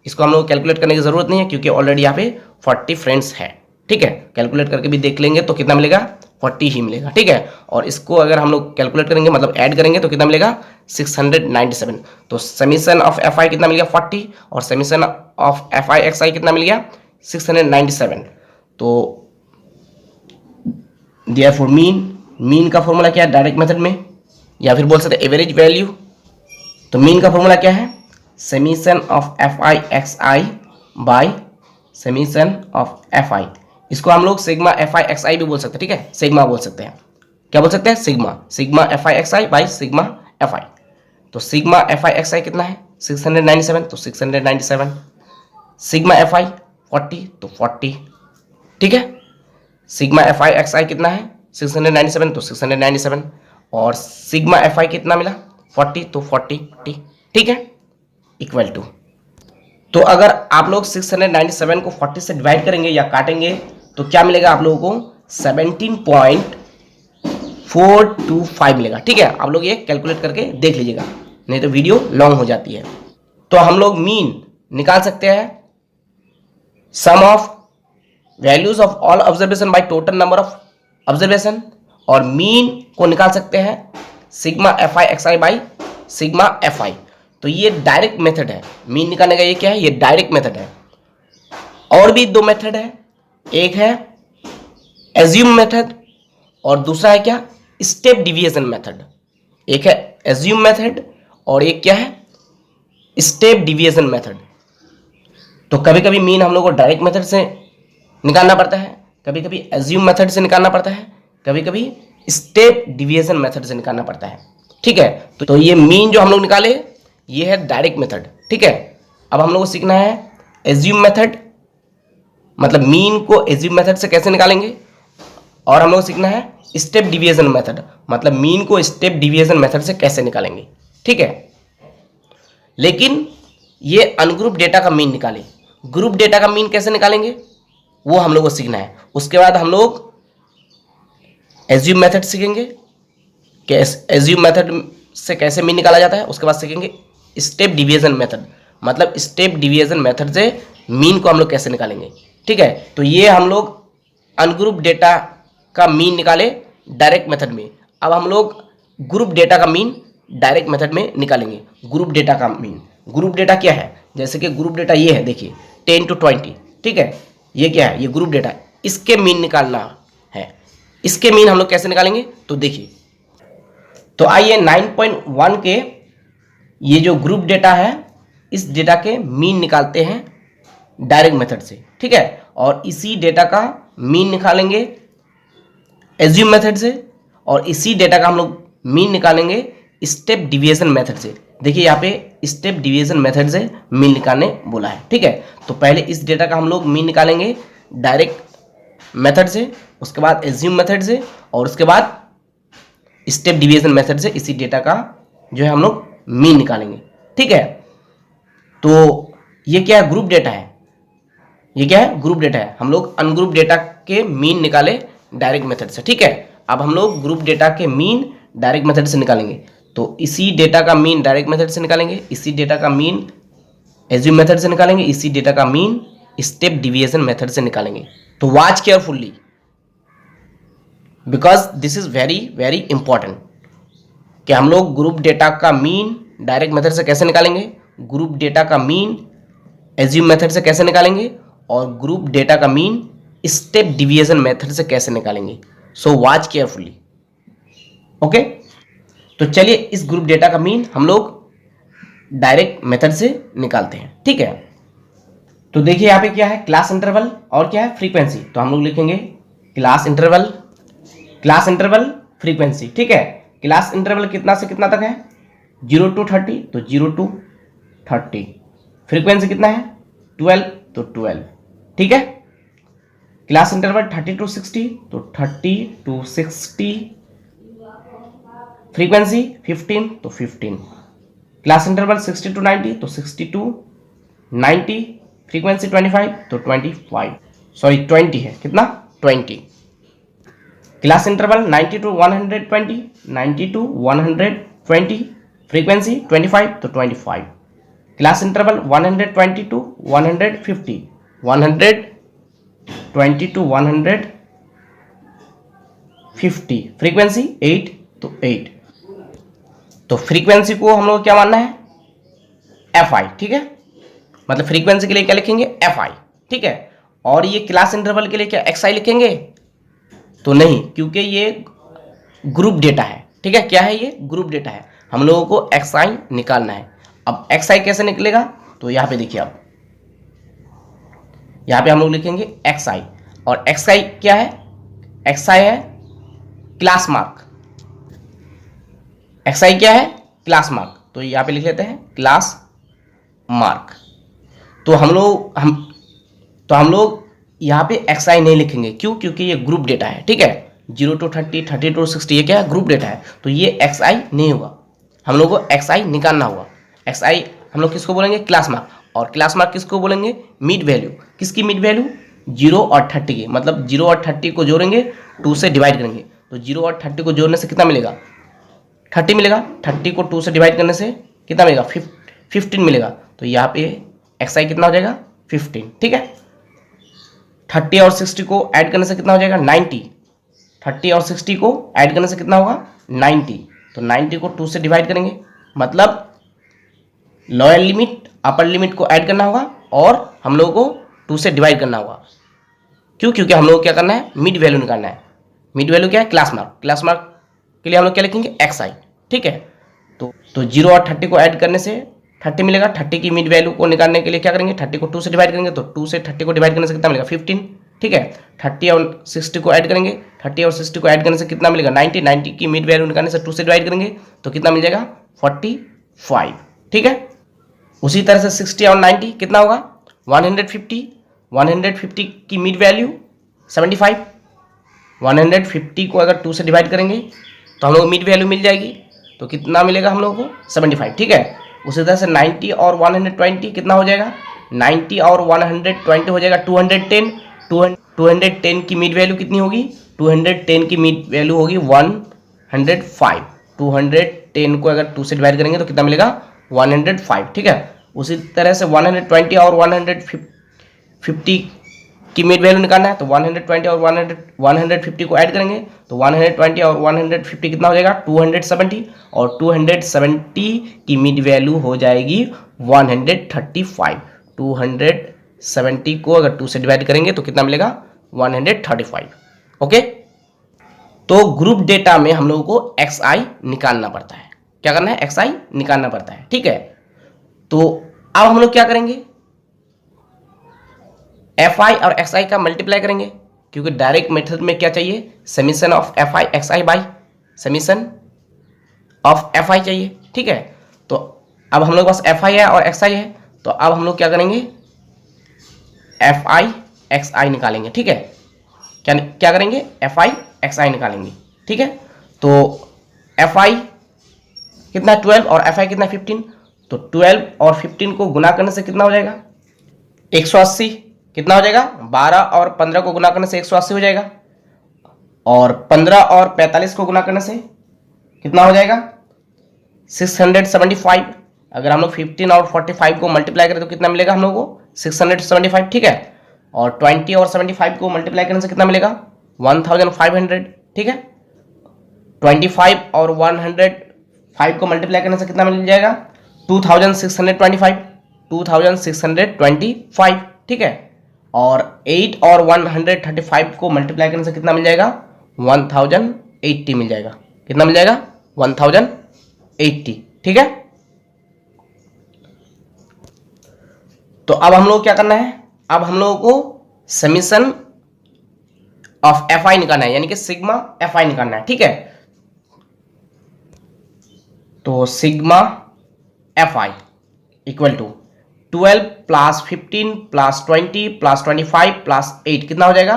इसको हम लोग कैलकुलेट करने की जरूरत नहीं है, क्योंकि ऑलरेडी यहाँ पे 40 फ्रेंड्स है। ठीक है, कैलकुलेट करके भी देख लेंगे तो कितना मिलेगा, 40 ही मिलेगा। ठीक है, और इसको अगर हम लोग कैलकुलेट करेंगे, मतलब ऐड करेंगे तो कितना मिलेगा, 697। तो समीशन ऑफ एफ आई कितना मिल गया, 40, और summation of F I X I कितना मिल गया, 697। तो देयरफॉर मीन का फॉर्मूला क्या है, डायरेक्ट मेथड में, या फिर बोल सकते हैं एवरेज वैल्यू। तो मीन का फॉर्मूला क्या है, summation of F I X I by summation of F आई। इसको हम लोग सिग्मा एफ आई एक्स आई भी बोल सकते हैं। ठीक है, सिग्मा बोल सकते हैं, क्या बोल सकते हैं, sigma F I X I by sigma F I. तो sigma F I X I कितना है, 697, तो 697। सिग्मा एफ आई 40, तो 40। ठीक है, sigma F I X I कितना है, 697, तो 697। और सिग्मा एफ आई कितना मिला, 40, तो 40। ठीक है, इक्वल टू, तो अगर आप लोग 697 को 40 से डिवाइड करेंगे या काटेंगे तो क्या मिलेगा आप लोगों को, 17.425 मिलेगा। ठीक है, आप लोग ये कैलकुलेट करके देख लीजिएगा, नहीं तो वीडियो लॉन्ग हो जाती है। तो हम लोग मीन निकाल सकते हैं, sum of values of all observation by total number of observation, और मीन को निकाल सकते हैं sigma F I X I by sigma F I. तो ये डायरेक्ट मेथड है, मीन निकालने का ये क्या है, ये डायरेक्ट मेथड है। और भी दो मेथड है, एक है एज्यूम मेथड और दूसरा है क्या, स्टेप डिविएशन मेथड। एक है एज्यूम मेथड और एक क्या है, स्टेप डिविएशन मेथड। तो कभी कभी मीन हम लोग को डायरेक्ट मेथड से निकालना पड़ता है, कभी कभी एज्यूम मेथड से निकालना पड़ता है, कभी कभी स्टेप डिविएशन मेथड से निकालना पड़ता है। ठीक है, तो ये मीन जो हम लोग निकाले ये है डायरेक्ट मेथड। ठीक है, अब हम लोग को सीखना है एज्यूम मेथड, मतलब मीन को एज्यूम मेथड से कैसे निकालेंगे, और हम लोग सीखना है स्टेप डिविएशन मेथड, मतलब मीन को स्टेप डिविएशन मेथड से कैसे निकालेंगे। ठीक है, लेकिन ये अनग्रुप डेटा का मीन निकाले, ग्रुप डेटा का मीन कैसे निकालेंगे वो हम लोग को सीखना है। उसके बाद हम लोग एज्यूम मेथड सीखेंगे कि एज्यूम मेथड से कैसे मीन निकाला जाता है। उसके बाद सीखेंगे स्टेप डिविएशन मेथड, मतलब स्टेप डिविएशन मेथड से मीन को हम लोग कैसे निकालेंगे। ठीक है, तो ये हम लोग अनग्रुप डेटा का मीन निकाले डायरेक्ट मेथड में। अब हम लोग ग्रुप डेटा का मीन डायरेक्ट मेथड में निकालेंगे, ग्रुप डेटा का मीन। ग्रुप डेटा क्या है, जैसे कि ग्रुप डेटा ये है, देखिए 10 to 20, ठीक है, ये क्या है, ये ग्रुप डेटा है, इसके मीन निकालना है। इसके मीन हम लोग कैसे निकालेंगे, तो देखिए, तो आइए 9.1 के ये जो ग्रुप डेटा है, इस डेटा के मीन निकालते हैं डायरेक्ट मेथड से, ठीक है। और इसी डेटा का मीन निकालेंगे एज्यूम मेथड से, और इसी डेटा का हम लोग मीन निकालेंगे स्टेप डिवीजन मेथड से। देखिए यहाँ पे स्टेप डिवीजन मेथड से मीन निकालने बोला है, ठीक है। तो पहले इस डेटा का हम लोग मीन निकालेंगे डायरेक्ट मेथड से, उसके बाद एज्यूम मेथड से, और उसके बाद स्टेप डिवीजन मेथड से इसी डेटा का जो है हम लोग मीन निकालेंगे, ठीक है। तो ये क्या है, ग्रुप डेटा है, ये क्या है, ग्रुप डेटा है। हम लोग अनग्रुप डेटा के मीन निकाले डायरेक्ट मेथड से, ठीक है। अब हम लोग ग्रुप डेटा के मीन डायरेक्ट मेथड से निकालेंगे, तो इसी डेटा का मीन डायरेक्ट मेथड से निकालेंगे, इसी डेटा का मीन एज्यूम मेथड से निकालेंगे, इसी डेटा का मीन स्टेप डिवीजन मेथड से निकालेंगे। तो watch carefully, because this is very very important कि हम लोग ग्रुप डेटा का मीन डायरेक्ट मेथड से कैसे निकालेंगे, ग्रुप डेटा का मीन एज्यूम मेथड से कैसे निकालेंगे, और ग्रुप डेटा का मीन स्टेप डिवीजन मेथड से कैसे निकालेंगे। So watch carefully, okay. तो चलिए इस ग्रुप डेटा का मीन हम लोग डायरेक्ट मेथड से निकालते हैं, ठीक है। तो देखिए यहाँ पे क्या है, क्लास इंटरवल और क्या है, फ्रीक्वेंसी। तो हम लोग लिखेंगे क्लास इंटरवल फ्रीक्वेंसी, ठीक है। क्लास इंटरवल कितना से कितना तक है, 0 to 30, तो 0 to 30। फ्रीक्वेंसी कितना है, 12, तो 12, ठीक है। क्लास इंटरवल 30 to 60, तो 30 to 60। फ्रीक्वेंसी 15, तो 15। क्लास इंटरवल 60 to 90, तो 60 to 90। फ्रीक्वेंसी 25, तो 25, सॉरी 20 है, कितना, 20। Class interval 90 to 120, 90 to 120। Frequency 25, तो 25। Class interval 120 to 150, 120 to 150। Frequency 8, तो 8। तो फ्रीक्वेंसी को हम लोग क्या मानना है, FI, ठीक है। मतलब फ्रीक्वेंसी के लिए क्या लिखेंगे, FI, ठीक है। और ये क्लास इंटरवल के लिए क्या XI लिखेंगे, तो नहीं, क्योंकि ये ग्रुप डेटा है, ठीक है। क्या है, ये ग्रुप डेटा है, हम लोगों को XI निकालना है। अब XI कैसे निकलेगा, तो यहाँ पे देखिए, अब यहाँ पे हम लोग लिखेंगे XI, और XI क्या है, XI है क्लास मार्क। XI क्या है, क्लास मार्क, तो यहाँ पे लिख लेते हैं क्लास मार्क। तो हम लोग यहाँ पे XI नहीं लिखेंगे, क्यों, क्योंकि ये ग्रुप डेटा है, ठीक है। 0 to 30, 30 to 60, ये क्या है, ग्रुप डेटा है, तो ये XI नहीं होगा, हम लोग को XI निकालना होगा। XI हम लोग किसको बोलेंगे, क्लास मार्क। और क्लास मार्क किसको बोलेंगे, मिड वैल्यू। किसकी मिड वैल्यू, 0 और 30 की, मतलब 0 और 30 को जोड़ेंगे, 2 से डिवाइड करेंगे, तो 0 और 30 को जोड़ने से कितना मिलेगा, 30 मिलेगा। 30 को 2 से डिवाइड करने से कितना मिलेगा, 15 मिलेगा। तो यहाँ पे XI कितना हो जाएगा, 15, ठीक है। 30 और 60 को ऐड करने से कितना हो जाएगा, 90। 30 और 60 को ऐड करने से कितना होगा, 90। तो 90 को 2 से डिवाइड करेंगे, मतलब लोअर लिमिट अपर लिमिट को ऐड करना होगा, और हम लोगों को 2 से डिवाइड करना होगा। क्यों, क्योंकि हम लोग को क्या करना है, मिड वैल्यू निकालना है। मिड वैल्यू क्या है, क्लास मार्क। क्लास मार्क के लिए हम लोग क्या लिखेंगे, XI, ठीक है। तो 0 और 30 को ऐड करने से 30 मिलेगा। 30 की मिड वैल्यू को निकालने के लिए क्या करेंगे, 30 को 2 से डिवाइड करेंगे, तो 2 से 30 को डिवाइड करने से कितना मिलेगा, 15, ठीक है। 30 और 60 को ऐड करेंगे, 30 और 60 को ऐड करने से कितना मिलेगा, 90। 90 की मिड वैल्यू निकालने से 2 से डिवाइड करेंगे, तो कितना मिल जाएगा, 45, ठीक है। उसी तरह से 60 और 90 कितना होगा, 150। 150 की मिड वैल्यू 75। 150 को अगर 2 से डिवाइड करेंगे तो हम लोग मिड वैल्यू मिल जाएगी, तो कितना मिलेगा हम लोगों को, 75, ठीक है। उसी तरह से 90 और 120 कितना हो जाएगा, 90 और 120 हो जाएगा 210। 210 की मिड वैल्यू कितनी होगी, 210 की मिड वैल्यू होगी 105। 210 को अगर 2 से डिवाइड करेंगे तो कितना मिलेगा, 105, ठीक है। उसी तरह से 120 और 150 की मिड वैल्यू निकालना है, तो 120 और 150 को ऐड करेंगे, तो 120 और 150 कितना हो जाएगा, 270। और 270 की मिड वैल्यू हो जाएगी 135। 270 को अगर 2 से डिवाइड करेंगे तो कितना मिलेगा? 135। ओके, तो ग्रुप डेटा में हम लोगों को xi निकालना पड़ता है। क्या करना है? xi निकालना पड़ता है। ठीक है, तो अब हम लोग क्या करेंगे? fi और xi का मल्टीप्लाई करेंगे, क्योंकि डायरेक्ट मेथड में क्या चाहिए? Summation of fi xi by summation of fi चाहिए। ठीक है, तो अब हम लोग पास fi है और xi है, तो अब हम लोग क्या करेंगे? fi xi निकालेंगे। ठीक है, क्या क्या करेंगे? fi xi निकालेंगे। ठीक है, तो fi कितना 12 और fi कितना 15, तो 12 और 15 को गुना करने से कितना हो जाएगा? 180। कितना हो जाएगा? 12 और 15 को गुना करने से 180 हो जाएगा, और 15 और 45 को गुना करने से कितना हो जाएगा? 675। अगर हम लोग 15 और 45 को मल्टीप्लाई करें तो कितना मिलेगा हम लोग को? 675। ठीक है, और 20 और 75 को मल्टीप्लाई करने से कितना मिलेगा? 1500। ठीक है, 25 और 105 को मल्टीप्लाई करने से कितना मिल जाएगा? 2625। 2625। ठीक है, और 8 और 135 को मल्टीप्लाई करने से कितना मिल जाएगा? 1080 मिल जाएगा। कितना मिल जाएगा? 1080। ठीक है, तो अब हम लोग क्या करना है? अब हम लोगों को समीशन ऑफ fi निकालना है, यानी कि सिग्मा fi निकालना है। ठीक है, तो sigma fi equal to 12 plus 15 plus 20 plus 25 plus 8 कितना हो जाएगा?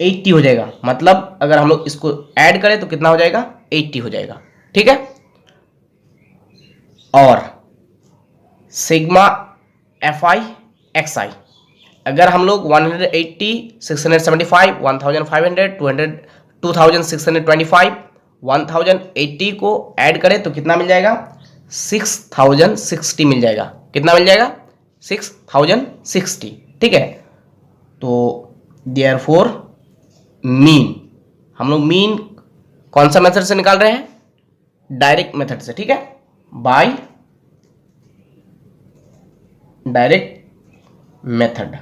80 हो जाएगा। मतलब अगर हम लोग इसको ऐड करें तो कितना हो जाएगा? 80 हो जाएगा। ठीक है, और सिग्मा fi xi अगर हम लोग 180, 675, 1500, 200, 2625, 1080 को ऐड करें तो कितना मिल जाएगा? 6060 मिल जाएगा। कितना मिल जाएगा? 6060। ठीक है, तो देयरफॉर मीन, हम लोग मीन कौन सा मेथड से निकाल रहे हैं? डायरेक्ट मेथड से। ठीक है, बाय डायरेक्ट मेथड।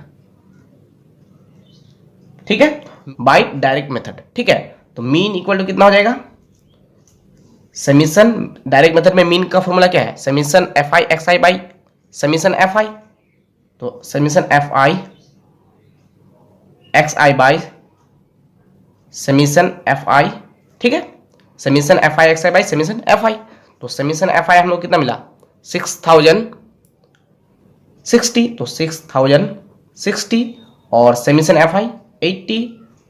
ठीक है, बाय डायरेक्ट मेथड। ठीक है, तो मीन इक्वल टू कितना हो जाएगा? समीशन, डायरेक्ट मेथड में मीन का फॉर्मूला क्या है? Summation fi xi by summation fi, तो summation fi xi by summation fi। ठीक है, summation fi xi by summation fi, तो समीशन fi हम लोग कितना मिला? 6060, तो 6060, और समीशन fi 80,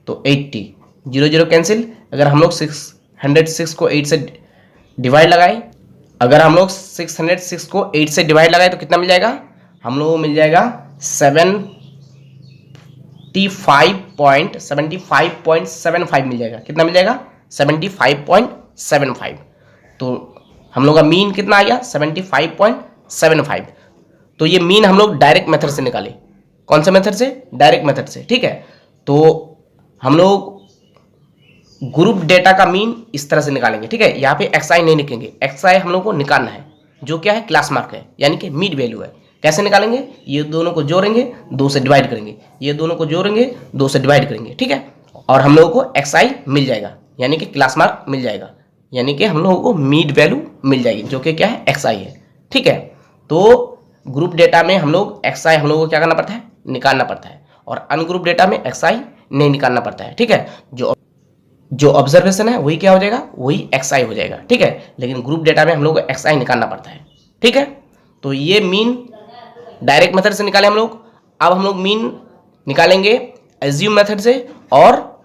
तो 80, 0 0 कैंसिल। अगर हम लोग 606 को 8 से डिवाइड लगाए, अगर हम लोग 606 को 8 से डिवाइड लगाए तो कितना मिल जाएगा? हम लोग को मिल जाएगा 75.75 मिल जाएगा। कितना मिल जाएगा? 75.75। तो हम लोग का मीन कितना आ गया? 75.75। तो ये मीन हम लोग डायरेक्ट मेथड से निकाले। कौन से मेथड से? डायरेक्ट मेथड से। ठीक है, तो हम लोग ग्रुप डेटा का मीन इस तरह से निकालेंगे। ठीक है, यहाँ पे xi नहीं निकलेंगे, xi हम लोग को निकालना है, जो क्या है? क्लास मार्क है, यानी कि मिड वैल्यू है। कैसे निकालेंगे? ये दोनों को जोड़ेंगे, 2 से डिवाइड करेंगे, ये दोनों को जोड़ेंगे, 2 से डिवाइड करेंगे। ठीक है, और हम लोगों को xi मिल जाएगा, यानी कि क्लास मार्क मिल जाएगा, यानी कि हम लोगों को मिड वैल्यू मिल जाएगी, जो कि क्या है? xi है। ठीक है, तो ग्रुप डेटा में हम लोग xi हम लोगों को क्या करना पड़ता है? निकालना पड़ता है, और अनग्रुप डेटा में xi नहीं निकालना पड़ता है। ठीक है, जो ऑब्जर्वेशन है वही क्या हो जाएगा? वही xi हो जाएगा। ठीक है, लेकिन ग्रुप डेटा में हम लोग को xi निकालना पड़ता है। ठीक है, तो ये मीन डायरेक्ट मेथड से निकाले हम लोग। अब हम लोग मीन निकालेंगे एज्यूम मेथड से और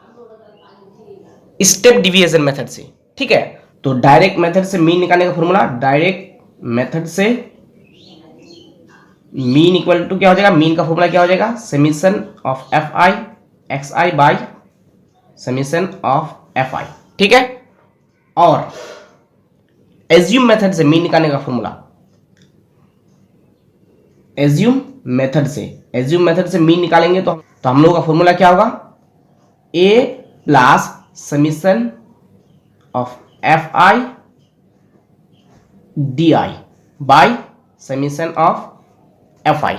स्टेप डिविएशन मेथड से। ठीक है, तो डायरेक्ट मेथड से मीन निकालने का फॉर्मूला, डायरेक्ट मेथड से मीन इक्वल टू क्या हो जाएगा? मीन का फॉर्मूला क्या हो जाएगा? Summation of fi xi by summation of fi। ठीक है, और एज्यूम मेथड से मीन निकालने का फॉर्मूला, एज्यूम मेथड से मीन निकालेंगे तो हम लोगों का फॉर्मूला क्या होगा? a plus summation of fi di by summation of F I.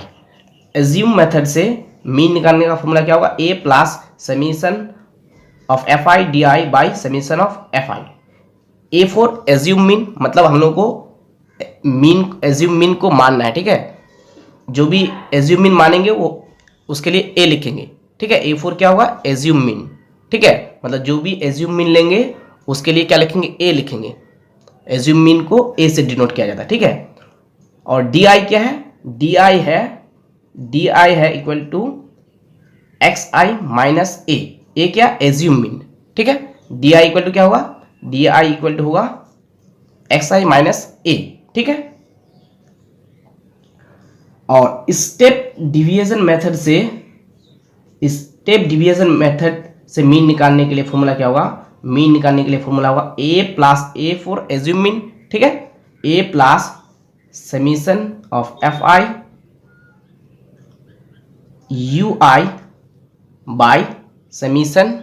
Assume method से मीन निकालने का फॉर्मूला क्या होगा, A plus summation of F I D I by summation of F I. A for assume mean, मतलब हम लोग को mean assume mean को मानना है, ठीक है। जो भी एज्यूम मीन मानेंगे वो उसके लिए ए लिखेंगे, ठीक है। ए फॉर क्या होगा, एज्यूम मीन, ठीक है। मतलब जो भी एज्यूम मीन लेंगे उसके लिए क्या लिखेंगे, ए लिखेंगे। एज्यूम मीन को ए से डिनोट किया जाता है, ठीक है। और डी आई क्या है, डी आई है equal to X I minus A क्या, एज्यूम मीन, ठीक है। डी आई इक्वल टू क्या होगा, डी आई इक्वल टू होगा एक्स आई माइनस ए, ठीक है। और स्टेप डिवीजन मेथड से मीन निकालने के लिए फॉर्मूला क्या होगा, मीन निकालने के लिए फॉर्मूला होगा A plus A for assume mean, ठीक है। A plus summation of F I U I by summation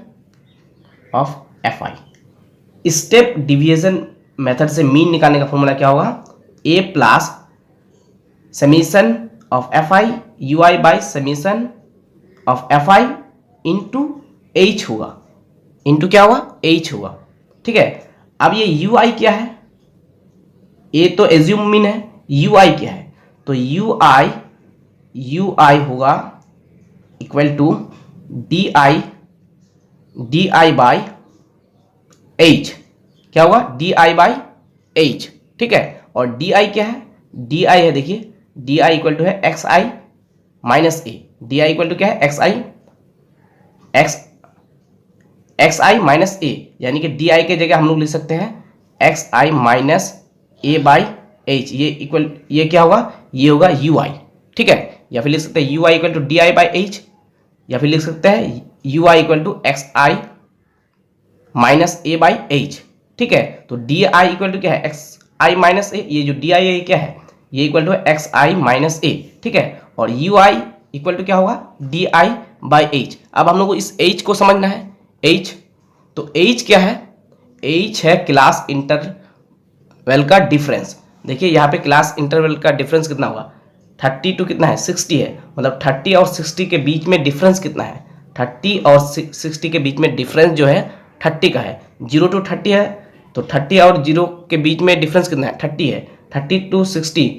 of F I. Step division method से मीन निकालने का फॉर्मूला क्या होगा, A plus summation of F I U I by summation of F I into H होगा, into क्या होगा, H होगा, ठीक है। अब ये यू आई क्या है, ए तो एज्यूम मीन है, यू आई क्या है, तो यू आई होगा equal to D I by H, क्या होगा, डी आई बाई एच, ठीक है। और डी आई क्या है, डी आई है, देखिए डी आई इक्वल टू है X I minus A. D I equal to क्या है, एक्स आई माइनस ए, यानी कि डी आई के जगह हम लोग लिख सकते हैं X I minus A by H. ये क्या होगा, ये होगा यू आई, ठीक है। या फिर लिख सकते हैं U I equal to D I by H, या फिर लिख सकते हैं U I equal to X I minus A by H, ठीक है। तो डी आई इक्वल टू क्या है, एक्स आई माइनस ए, ये जो डी आई है क्या है, ये equal to X I minus A, ठीक है। और यू आई इक्वल टू क्या होगा, डी आई बाई एच। अब हम लोग को इस एच को समझना है, एच, तो एच क्या है, एच है क्लास इंटरवल का डिफरेंस। देखिए यहाँ पे क्लास इंटरवल का डिफरेंस कितना होगा, 30 टू कितना है, 60 है। मतलब 30 और 60 के बीच में डिफरेंस कितना है, 30 और 60 के बीच में डिफरेंस जो है 30 का है। 0 टू 30 है, तो 30 और 0 के बीच में डिफरेंस कितना है, 30 है। 30 टू 60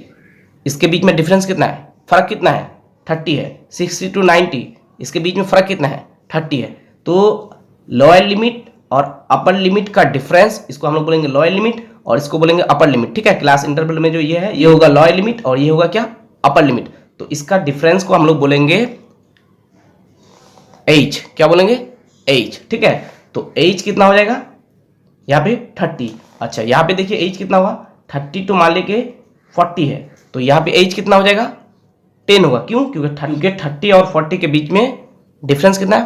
इसके बीच में डिफरेंस कितना है, फर्क कितना है, 30 है। 60 टू 90 इसके बीच में फर्क कितना है, 30 है। तो लोअर लिमिट और अपर लिमिट का डिफरेंस, इसको हम लोग बोलेंगे लोअर लिमिट और इसको बोलेंगे अपर लिमिट, ठीक है। क्लास इंटरवल में जो ये है ये होगा लोअर लिमिट और ये होगा क्या, अपर लिमिट। तो इसका डिफरेंस को हम लोग बोलेंगे एच, क्या बोलेंगे, एच, ठीक है। तो एच कितना हो जाएगा यहाँ पे 30। अच्छा यहाँ पे देखिए एच कितना हुआ, 30 टू मान लेके 40 है, तो यहाँ पे एच कितना हो जाएगा, 10 होगा। क्यों, क्योंकि 30 और 40 के बीच में डिफरेंस कितना है,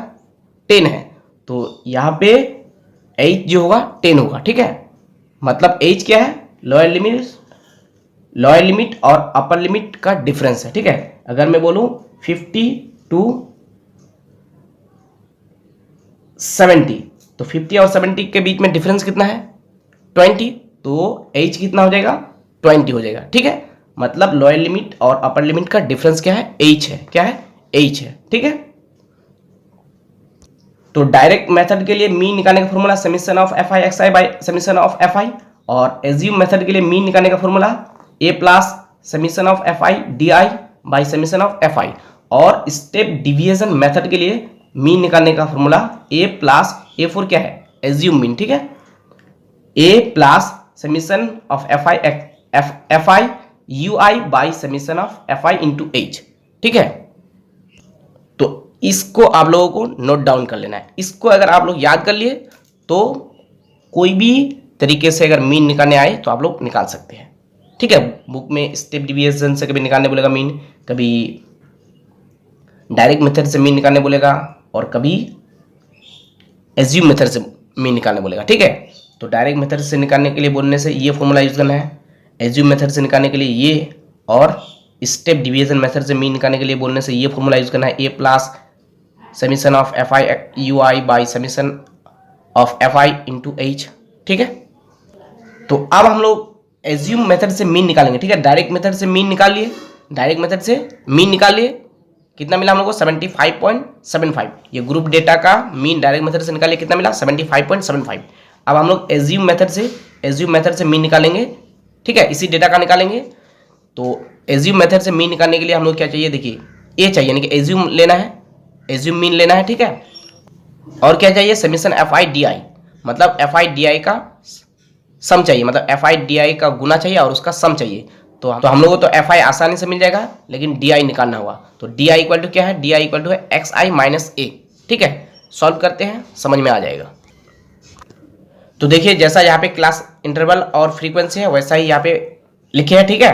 10 है। तो यहाँ पे एच जो होगा 10 होगा, ठीक है। मतलब एच क्या है, लोअर लिमिट और अपर लिमिट का डिफरेंस है, ठीक है। अगर मैं बोलूं 50 टू 70, तो 50 और 70 के बीच में डिफरेंस कितना है, 20, तो एच कितना हो जाएगा, 20 हो जाएगा, ठीक है। मतलब लोअर लिमिट और अपर लिमिट का डिफरेंस क्या है, एच है, क्या है, एच है, ठीक है। तो डायरेक्ट मेथड के लिए मीन निकालने का formula summation of F I X I by summation of F I, और एज्यूम मेथड के लिए मीन निकालने का formula A plus summation of F I D I by summation of F I. और स्टेप डिवीजन मेथड के लिए mean निकालने का formula A plus A for क्या है, एज्यूम मीन, ठीक है। A plus summation of F I U I by summation of F I into H, ठीक है। तो इसको आप लोगों को नोट डाउन कर लेना है। इसको अगर आप लोग याद कर लिए तो कोई भी तरीके से अगर मीन निकालने आए तो आप लोग निकाल सकते हैं, ठीक है। बुक में स्टेप डिवीजन से कभी निकालने बोलेगा मीन, कभी डायरेक्ट मेथड से मीन निकालने बोलेगा, और कभी एज्यूम मेथड से मीन निकालने बोलेगा, ठीक है। तो डायरेक्ट मेथड से निकालने के लिए बोलने से ये फॉर्मूला यूज करना है, एज्यूम मेथड से निकालने के लिए ये, और स्टेप डिवीजन मेथड से मीन निकालने के लिए बोलने से ये फॉर्मूला यूज करना है, A plus summation of F I U I by summation of F I into H, ठीक है। तो अब हम लोग एज्यूम मेथड से मीन निकालेंगे, ठीक है। डायरेक्ट मेथड से मीन निकाल लिए, डायरेक्ट मेथड से मीन निकाल लिए, कितना मिला हम लोग को 75.75। ये ग्रुप डेटा का मीन डायरेक्ट मेथड से निकालिए, कितना मिला 75.75। अब हम लोग एज्यूम मेथड से मीन निकालेंगे, ठीक है, इसी डेटा का निकालेंगे। तो एज्यूम मेथड से मीन निकालने के लिए हम लोग क्या चाहिए, देखिए ए चाहिए, यानी कि एज्यूम लेना है, एज्यूम मीन लेना है, ठीक है। और क्या चाहिए, समेशन एफ आई डी आई, मतलब एफ आई डी आई का सम चाहिए, मतलब एफ आई डी आई का गुना चाहिए और उसका सम चाहिए। तो हम लोगों को तो एफ आई आसानी से मिल जाएगा, लेकिन डी आई निकालना होगा। तो डी आई इक्वल टू क्या है, डी आई इक्वल टू है एक्स आई माइनस ए, ठीक है। सॉल्व करते हैं, समझ में आ जाएगा। तो देखिए जैसा यहाँ पे क्लास इंटरवल और फ्रीक्वेंसी है वैसा ही यहाँ पे लिखे हैं, ठीक है।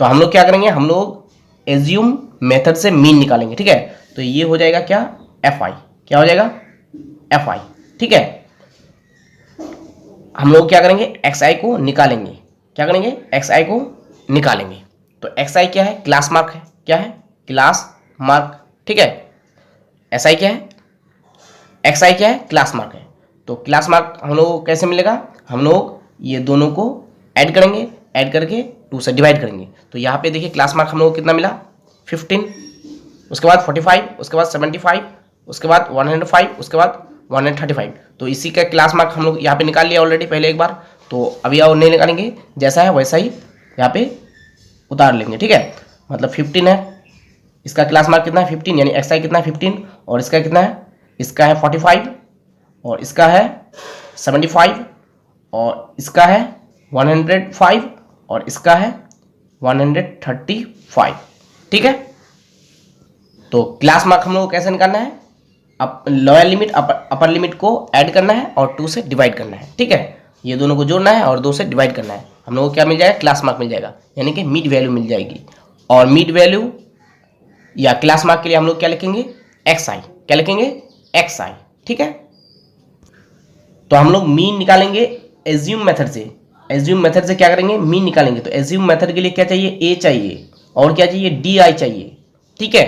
तो हम लोग क्या करेंगे, हम लोग एज्यूम मेथड से मीन निकालेंगे, ठीक है। तो ये हो जाएगा क्या, एफ आई, क्या हो जाएगा एफ आई, ठीक है। हम लोग क्या करेंगे, एक्स आई को निकालेंगे, क्या करेंगे, एक्स आई को निकालेंगे। तो एक्स आई क्या है, क्लास मार्क है, क्या है, क्लास मार्क, ठीक है। एस आई क्या है, एक्स आई क्या है, क्लास मार्क है। तो क्लास मार्क हम लोग को कैसे मिलेगा, हम लोग ये दोनों को ऐड करेंगे, ऐड करके 2 से डिवाइड करेंगे। तो यहाँ पे देखिए क्लास मार्क हम लोग को कितना मिला 15, उसके बाद 45, उसके बाद 75, उसके बाद 105, उसके बाद 135। तो इसी का क्लास मार्क हम लोग यहाँ पे निकाल लिया ऑलरेडी पहले एक बार। तो अभी और नहीं निकालेंगे, जैसा है वैसा ही यहाँ पे उतार लेंगे, ठीक है। मतलब 15 है, इसका क्लास मार्क कितना है 15, यानी एक्स आई कितना है 15, और इसका कितना है, इसका है 45, और इसका है 75, और इसका है 105, और इसका है 135, ठीक है। तो क्लास मार्क हम लोग को कैसे निकालना है, लोअर लिमिट अपर लिमिट को ऐड करना है और 2 से डिवाइड करना है, ठीक है। ये दोनों को जोड़ना है और 2 से डिवाइड करना है। हम लोग को क्या मिल जाएगा, क्लास मार्क मिल जाएगा, यानी कि मिड वैल्यू मिल जाएगी। और मिड वैल्यू या क्लास मार्क के लिए हम लोग क्या लिखेंगे, एक्स आई, क्या लिखेंगे, एक्स आई, ठीक है। तो हम लोग मीन निकालेंगे एज्यूम मेथड से, एज्यूम मेथड से क्या करेंगे, मीन निकालेंगे। तो एज्यूम मेथड के लिए क्या चाहिए, ए चाहिए, और क्या चाहिए, डी आई चाहिए, ठीक है।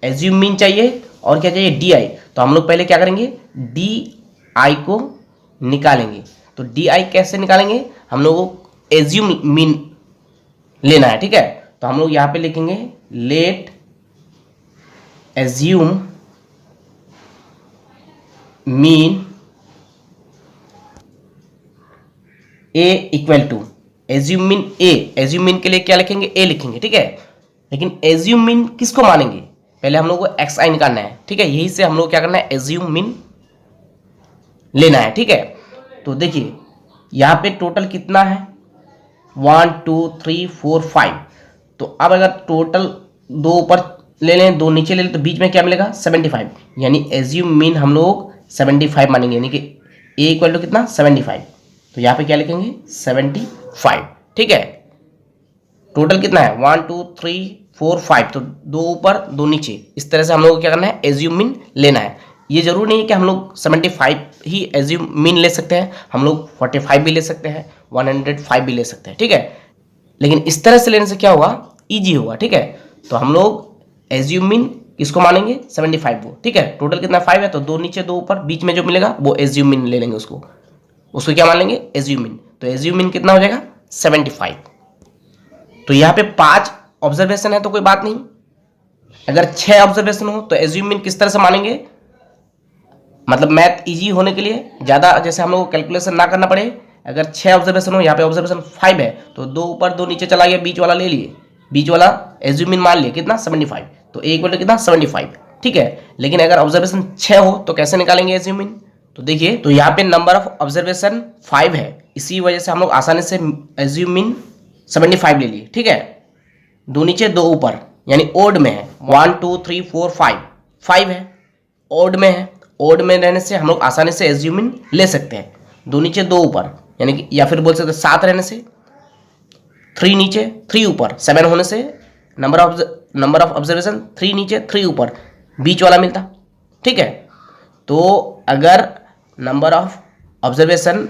एज्यूम मीन चाहिए और क्या चाहिए, डी आई। तो हम लोग पहले क्या करेंगे, डी आई को निकालेंगे। तो डी आई कैसे निकालेंगे, हम लोगों को एज्यूम मीन लेना है, ठीक है। तो हम लोग यहाँ पे लिखेंगे let assume mean A equal to assume mean A, assume mean के लिए क्या लिखेंगे, ए लिखेंगे, ठीक है। लेकिन एज्यूम मीन किसको मानेंगे, पहले हम लोग को एक्स आई निकालना है, ठीक है। यही से हम लोग क्या करना है, एज्यूम मीन लेना है, ठीक है। तो देखिए यहाँ पे टोटल कितना है 1 2 3 4 5। तो अब अगर टोटल 2 ऊपर ले लें 2 नीचे ले लें तो बीच में क्या मिलेगा 75, यानी एज्यूम मीन हम लोग 75 मानेंगे, यानी कि ए इक्वल टू कितना 75। तो यहाँ पे क्या लिखेंगे 75, ठीक है। टोटल कितना है 1 2 3 4 5, तो 2 ऊपर 2 नीचे, इस तरह से हम लोग को क्या करना है, एज्यूम मीन लेना है। ये जरूर नहीं है कि हम लोग 75 ही एज्यूम मीन ले सकते हैं, हम लोग 45 भी ले सकते हैं, 105 भी ले सकते हैं, ठीक है। लेकिन इस तरह से लेने से क्या होगा, ईजी होगा, ठीक है। तो हम लोग एज्यूम मीन किसको मानेंगे 75 को, ठीक है। टोटल कितना 5 है, तो 2 नीचे 2 ऊपर, बीच में जो मिलेगा वो एज्यूम मीन ले लेंगे, उसको क्या मान लेंगे, एज्यूम मीन। तो एज्यूम मीन कितना हो जाएगा 75। तो यहाँ पे 5 ऑब्जर्वेशन है तो कोई बात नहीं, अगर 6 ऑब्जर्वेशन हो तो एज्यूम मीन किस तरह से मानेंगे, मतलब मैथ इजी होने के लिए ज़्यादा जैसे हम लोग को कैलकुलेशन ना करना पड़े। अगर 6 ऑब्जर्वेशन हो, यहाँ पे ऑब्जर्वेशन 5 है, तो 2 ऊपर 2 नीचे चला गया, बीच वाला ले लिए, बीच वाला एज्यूम मीन मान लिए कितना 75। तो ए इक्वल टू कितना 75, ठीक है। लेकिन अगर ऑब्जर्वेशन 6 हो तो कैसे निकालेंगे एज्यूम मीन, तो देखिए तो यहाँ पे नंबर ऑफ ऑब्जर्वेशन 5 है, इसी वजह से हम लोग आसानी से एज्यूम मीन 75 ले लिए, ठीक है। 2 नीचे 2 ऊपर, यानी ओड में है, 1 2 3 4 5 है, ओड में है। ओड में रहने से हम लोग आसानी से एज्यूम मीन ले सकते हैं। 2 नीचे 2 ऊपर, यानी कि या फिर बोल सकते 7 रहने से, 3 नीचे 3 ऊपर, 7 होने से नंबर ऑफ ऑब्जर्वेशन 3 नीचे 3 ऊपर, बीच वाला मिलता, ठीक है। तो अगर नंबर ऑफ ऑब्जर्वेशन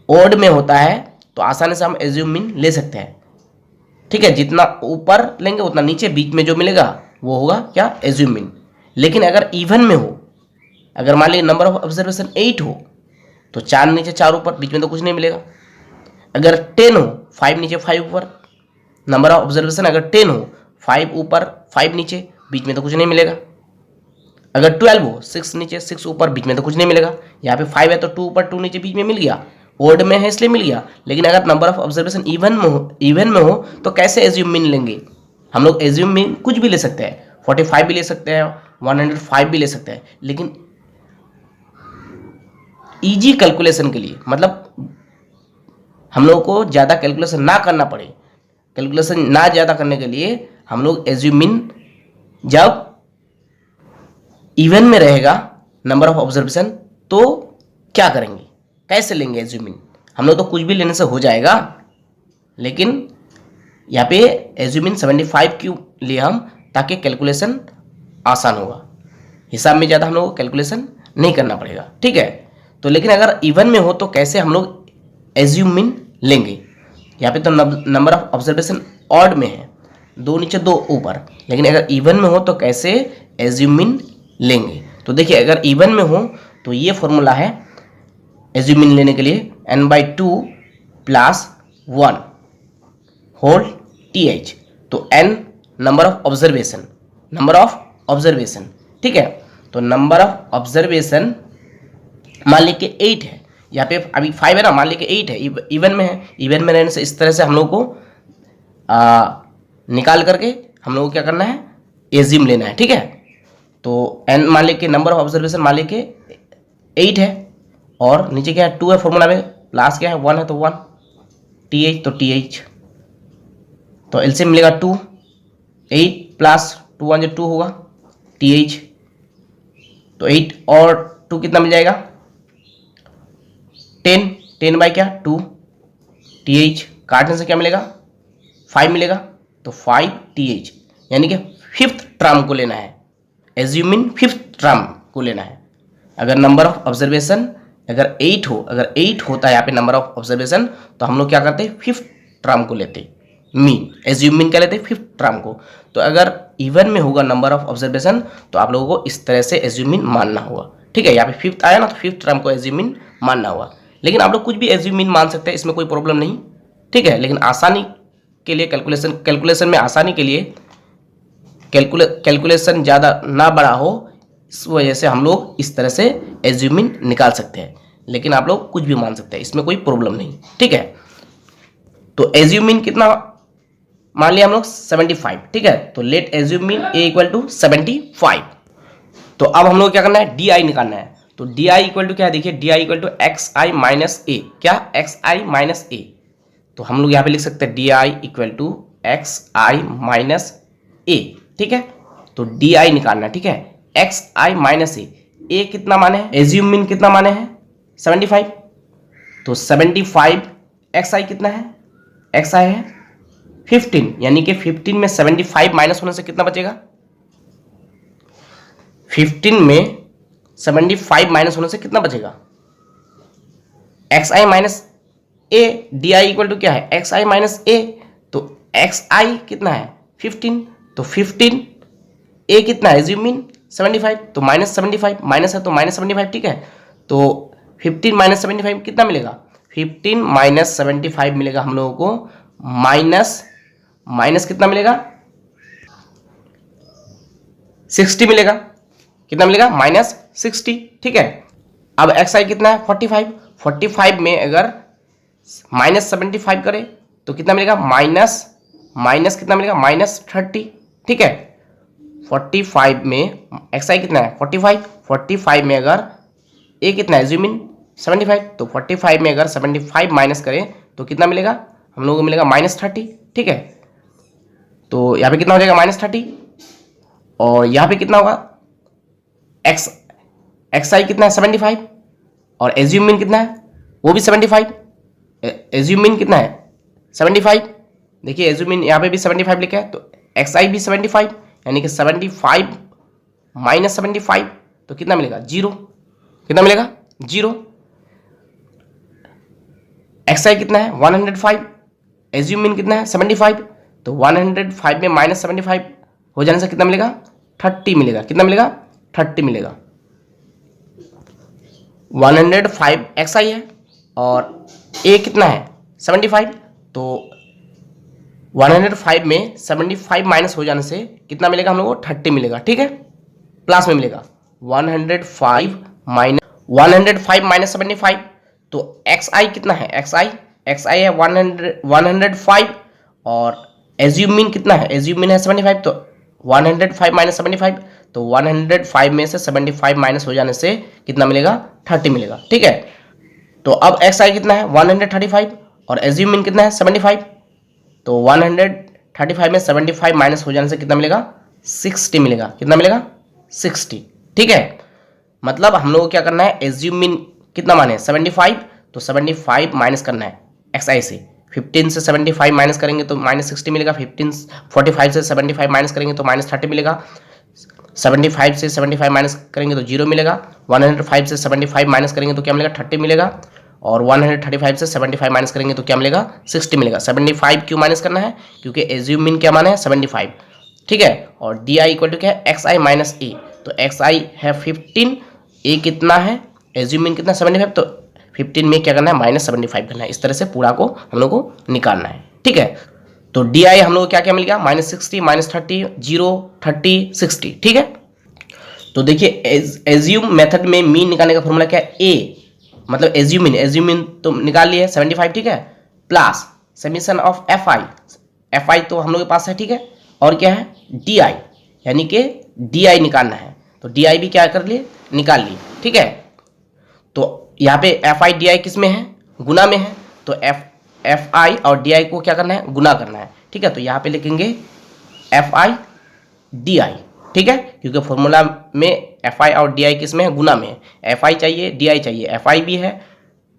ओड में होता है तो आसानी से हम एज्यूम मीन ले सकते हैं, ठीक है। जितना ऊपर लेंगे उतना नीचे, बीच में जो मिलेगा वो होगा क्या एज्यूम मीन। लेकिन अगर इवन में हो, अगर मान लीजिए नंबर ऑफ ऑब्जर्वेशन 8 हो तो 4 नीचे 4 ऊपर, बीच में तो कुछ नहीं मिलेगा। अगर 10 हो, 5 नीचे 5 ऊपर, नंबर ऑफ ऑब्जर्वेशन अगर 10 हो, 5 ऊपर 5 नीचे, बीच में तो कुछ नहीं मिलेगा। अगर 12 हो, 6 नीचे 6 ऊपर, बीच में तो कुछ नहीं मिलेगा। यहाँ पे 5 है तो 2 ऊपर 2 नीचे, बीच में मिल गया, ओड में है इसलिए मिल गया। लेकिन अगर नंबर ऑफ ऑब्जर्वेशन इवन में हो तो कैसे एज्यूम मीन लेंगे? हम लोग एज्यूम मीन कुछ भी ले सकते हैं, 45 भी ले सकते हैं, 105 भी ले सकते हैं, लेकिन इजी कैलकुलेशन के लिए, मतलब हम लोग को ज़्यादा कैलकुलेशन ना करना पड़े, कैलकुलेशन ना ज़्यादा करने के लिए हम लोग एज्यूम मीन जब इवन में रहेगा नंबर ऑफ ऑब्जर्वेशन तो क्या करेंगे, कैसे लेंगे एज्यूम मीन? हम लोग तो कुछ भी लेने से हो जाएगा, लेकिन यहाँ पे एज्यूम मीन 75 क्यों लिए हम? ताकि कैलकुलेशन आसान होगा, हिसाब में ज़्यादा हम लोग को कैलकुलेशन नहीं करना पड़ेगा, ठीक है। तो लेकिन अगर इवन में हो तो कैसे हम लोग एज्यूम मीन लेंगे? यहाँ पे तो नंबर ऑफ ऑब्जर्वेशन ऑड में है, 2 नीचे 2 ऊपर, लेकिन अगर इवन में हो तो कैसे एज्यूम मीन लेंगे? तो देखिए अगर इवन में हो तो ये फॉर्मूला है एज्यूम मीन लेने के लिए, n/2 + 1 होल th। तो n नंबर ऑफ ऑब्जर्वेशन, ठीक है। तो नंबर ऑफ ऑब्जर्वेशन मान लीजिए 8 है, यहाँ पे अभी 5 है ना, मान लीजिए 8 है, इवन में है। इवन में रहने से इस तरह से हम लोग को निकाल करके हम लोग को क्या करना है, एज्यूम लेना है, ठीक है। तो n मान लीजिए नंबर ऑफ ऑब्जर्वेशन मान लीजिए 8 है, और नीचे क्या है 2 है, फॉर्मूला में प्लस क्या है 1 है तो 1, th तो th, तो एलसीएम मिलेगा 2, 8 + 2 1 2 होगा, th तो 8 और 2 कितना मिल जाएगा 10 बाई क्या 2, th काटने से क्या मिलेगा 5 मिलेगा, तो 5 th, यानी कि 5th टर्म को लेना है, एज्यूम मीन 5th टर्म को लेना है। अगर नंबर ऑफ ऑब्जर्वेशन अगर 8 होता है यहाँ पे नंबर ऑफ ऑब्जर्वेशन, तो हम लोग क्या करते हैं 5th टर्म को लेते, मीन एज्यूम मीन क्या लेते हैं 5th टर्म को। तो अगर इवन में होगा नंबर ऑफ ऑब्जर्वेशन तो आप लोगों को इस तरह से एज्यूम मीन मानना होगा, ठीक है। यहाँ पे 5th आया ना, तो 5th टर्म को एज्यूम मीन मानना होगा। लेकिन आप लोग कुछ भी एज्यूम मीन मान सकते हैं, इसमें कोई प्रॉब्लम नहीं, ठीक है। लेकिन आसानी के लिए कैलकुलेशन में आसानी के लिए कैलकुलेशन ज़्यादा ना बड़ा हो, इस वजह से हम लोग इस तरह से एज्यूम मीन निकाल सकते हैं। लेकिन आप लोग कुछ भी मान सकते हैं, इसमें कोई प्रॉब्लम नहीं, ठीक है। तो एज्यूम मीन कितना मान लिया हम लोग 75, ठीक है। तो लेट एज्यूम मीन a = 75। तो अब हम लोग क्या करना है, di निकालना है। तो di = क्या है, देखिए di = xi - a, क्या xi - a। तो हम लोग यहाँ पे लिख सकते हैं di = xi - a, ठीक है। तो di निकालना है, ठीक है, xi - a कितना माने है, एज्यूम मीन कितना माने हैं 75। तो 75 xi कितना है, xi है 15, यानी कि 15 में 75 माइनस होने से कितना बचेगा, 15 में 75 माइनस होने से कितना बचेगा, xi - a, di = क्या है xi - a। तो xi कितना है 15, तो 15 a कितना है एज्यूम मीन 75, तो -75 माइनस है तो -75, ठीक है। तो 15 - 75 कितना मिलेगा, 15 - 75 मिलेगा हम लोगों को माइनस कितना मिलेगा 60 मिलेगा, कितना मिलेगा -60, ठीक है। अब xi कितना है 45 में अगर -75 करें तो कितना मिलेगा माइनस कितना मिलेगा -30, ठीक है। 45 में xi कितना है 45 में अगर a कितना है एज्यूम मीन 75, तो 45 में अगर 75 माइनस करें तो कितना मिलेगा हम लोगों को मिलेगा -30, ठीक है। तो यहाँ पे कितना हो जाएगा -30, और यहाँ पे कितना होगा xi कितना है 75, और एज्यूम मीन कितना है वो भी 75, एज्यूम मीन कितना है 75, देखिए एज्यूम मीन यहाँ पे भी 75 लिखा है, तो xi भी 75, यानी कि 75 - 75 तो कितना मिलेगा 0, कितना मिलेगा 0। xi कितना है 105, एज्यूम मीन कितना है 75, तो 105 में -75 हो जाने से कितना मिलेगा 30 मिलेगा, कितना मिलेगा 30 मिलेगा। 105 xi है और a कितना है 75। तो 105 में 75 माइनस हो जाने से कितना मिलेगा हम लोग को? 30 मिलेगा। ठीक है, प्लस में मिलेगा 105 माइनस 75। तो एक्स आई कितना है? एक्स आई है 105 और एज्यूम मीन कितना है? एज्यूम मीन है 75। तो 105 माइनस 75, तो 105 में से 75 माइनस हो जाने से कितना मिलेगा? 30 मिलेगा। ठीक है, तो अब एक्स आई कितना है? 135 और एज्यूम मीन कितना है? 75। तो 135 में 75 माइनस हो जाने से कितना मिलेगा? 60 मिलेगा। कितना मिलेगा? 60। ठीक है, मतलब हम लोग को क्या करना है? एज्यूम मीन कितना माने? 75। तो 75 माइनस करना है एक्स आई से। 15 से 75 माइनस करेंगे तो माइनस 60 मिलेगा। 45 से 75 माइनस करेंगे तो माइनस 30 मिलेगा। 75 से 75 माइनस करेंगे तो 0 मिलेगा। 105 से 75 माइनस करेंगे तो क्या मिलेगा? 30 मिलेगा। और 135 से 75 माइनस करेंगे तो क्या मिलेगा? 60 मिलेगा। 75 क्यों माइनस करना है? क्योंकि एज्यूम मीन क्या माने है? 75। ठीक है, और डी आई इक्वल टू क्या है? एक्स आई माइनस ए। तो एक्स आई है 15, ए कितना है? एज्यूम मीन कितना? 75। तो 15 में क्या करना है? माइनस 75 करना है। इस तरह से पूरा को हम लोग को निकालना है। ठीक है, तो डी आई हम लोग को क्या क्या मिल गया? Minus 60, minus 30, 0, 30, 60। ठीक है, तो देखिए एज्यूम मेथड में मीन निकालने का फॉर्मूला क्या है? ए मतलब एज्यूम मीन तो निकाल लिए 75। ठीक है, plus summation of F I तो हम लोग के पास है। ठीक है, और क्या है? डी आई, यानी कि डी आई निकालना है। तो डी आई भी क्या कर लिए? निकाल लिए। ठीक है, तो यहाँ पे एफ आई डी आई किस में है? गुना में है। तो एफ आई और डी आई को क्या करना है? गुना करना है। ठीक है, तो यहाँ पे लिखेंगे एफ आई डी आई। ठीक है, क्योंकि फॉर्मूला में एफ आई और डी आई किस में है? गुना में है। एफ आई चाहिए, डी आई चाहिए, एफ आई भी है,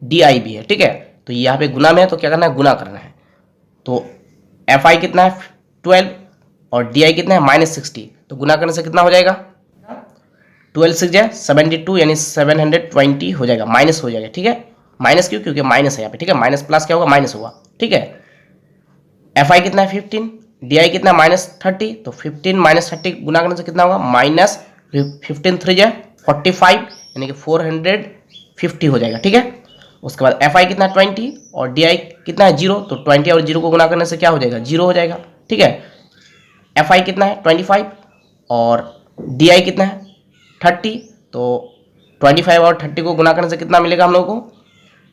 डी आई भी है। ठीक है, तो यहाँ पे गुना में है तो क्या करना है? गुना करना है। तो एफ आई कितना है? 12 और डी आई कितना है? माइनस 60। तो गुना करने से कितना हो जाएगा? 12 से जाए 72, यानी 720 हो जाएगा, माइनस हो जाएगा। ठीक है, माइनस क्यों? क्योंकि माइनस है यहाँ पे। ठीक है, माइनस प्लस क्या होगा? माइनस होगा। ठीक है, एफ आई कितना है? 15, डी आई कितना? माइनस 30। तो 15 माइनस 30 गुना करने से कितना होगा? माइनस 15 3 जाए 45, यानी कि 450 हो जाएगा। ठीक है, उसके बाद एफ आई कितना? 20 और डी आई कितना है? 0। तो 20 और 0 को गुना करने से क्या हो जाएगा? 0 हो जाएगा। ठीक है, एफ आई कितना है? 25 और डी आई कितना है? 30। तो 25 और 30 को गुना करने से कितना मिलेगा हम लोग को?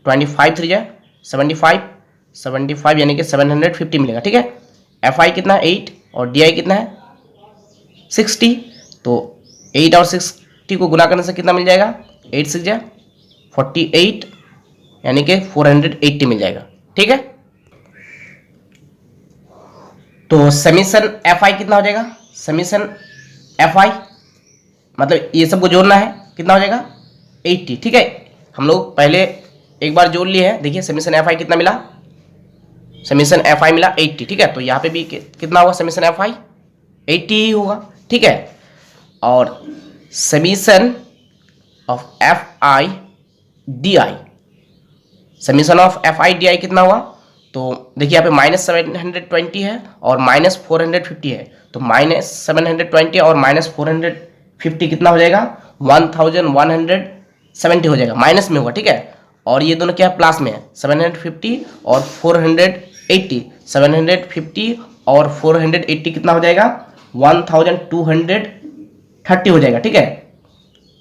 25 3 जाए 75 यानी कि 750 मिलेगा। ठीक है, एफ आई कितना है? 8 और डी आई कितना है? 60। तो 8 और 60 को गुना करने से कितना मिल जाएगा? 8 6 जाए 48, यानी कि 480 मिल जाएगा। ठीक है, तो समीशन एफ आई कितना हो जाएगा? समीशन एफ आई मतलब ये सबको जोड़ना है, कितना हो जाएगा? 80। ठीक है, हम लोग पहले एक बार जोड़ लिए हैं। देखिए समीशन एफ आई कितना मिला? समीशन एफ आई मिला 80। ठीक है, तो यहाँ पे भी कितना होगा? समीशन एफ आई 80 ही होगा। ठीक है, और summation of F I D I, summation of F I D आई कितना हुआ? तो देखिए यहाँ पे माइनस 720 है और माइनस 450 है। तो माइनस 720 और माइनस 450 कितना हो जाएगा? 1170 हो जाएगा, माइनस में होगा। ठीक है, और ये दोनों क्या है? प्लस में है। 750 और 480, 750 और 480 कितना हो जाएगा? 1230 हो जाएगा। ठीक है,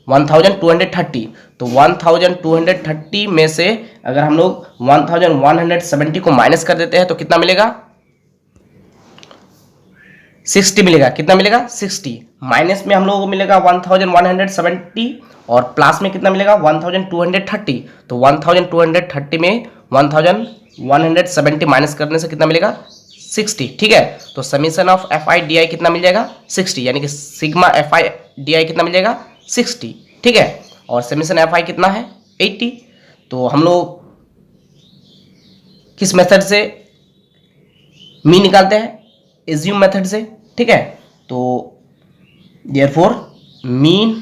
1230। तो 1230 में से अगर हम लोग 1170 को माइनस कर देते हैं तो कितना मिलेगा? 60 मिलेगा। कितना मिलेगा? 60। माइनस में हम लोगों को मिलेगा 1170 और प्लस में कितना मिलेगा? 1230। तो 1230 में 1170 माइनस करने से कितना मिलेगा? 60। ठीक है, तो summation of F I D आई कितना मिल जाएगा? 60, यानी कि सिग्मा एफ आई डी आई कितना मिल जाएगा? 60। ठीक है, और समीशन एफ आई कितना है? 80। तो हम लोग किस मेथड से मीन निकालते हैं? एज्यूम मेथड से। ठीक है, तो therefore mean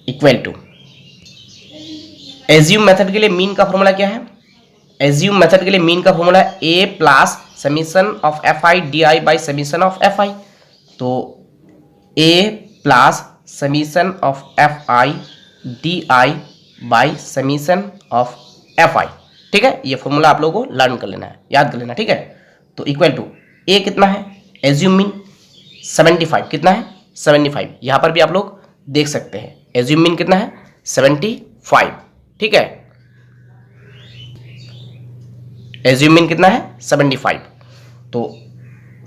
equal to, assume method के लिए मीन का फॉर्मूला क्या है? एज्यूम मेथड के लिए मीन का फॉर्मूला है A plus summation of F I D I by summation of F I. तो A plus summation of F I D I by summation of F I. ठीक है, ये फॉर्मूला आप लोगों को लर्न कर लेना है, याद कर लेना, ठीक है। तो इक्वल टू ए कितना है, एज्यूम मीन 75 कितना है 75, यहाँ पर भी आप लोग देख सकते हैं एज्यूम मीन कितना है 75, ठीक है, एज्यूम मीन कितना है 75। तो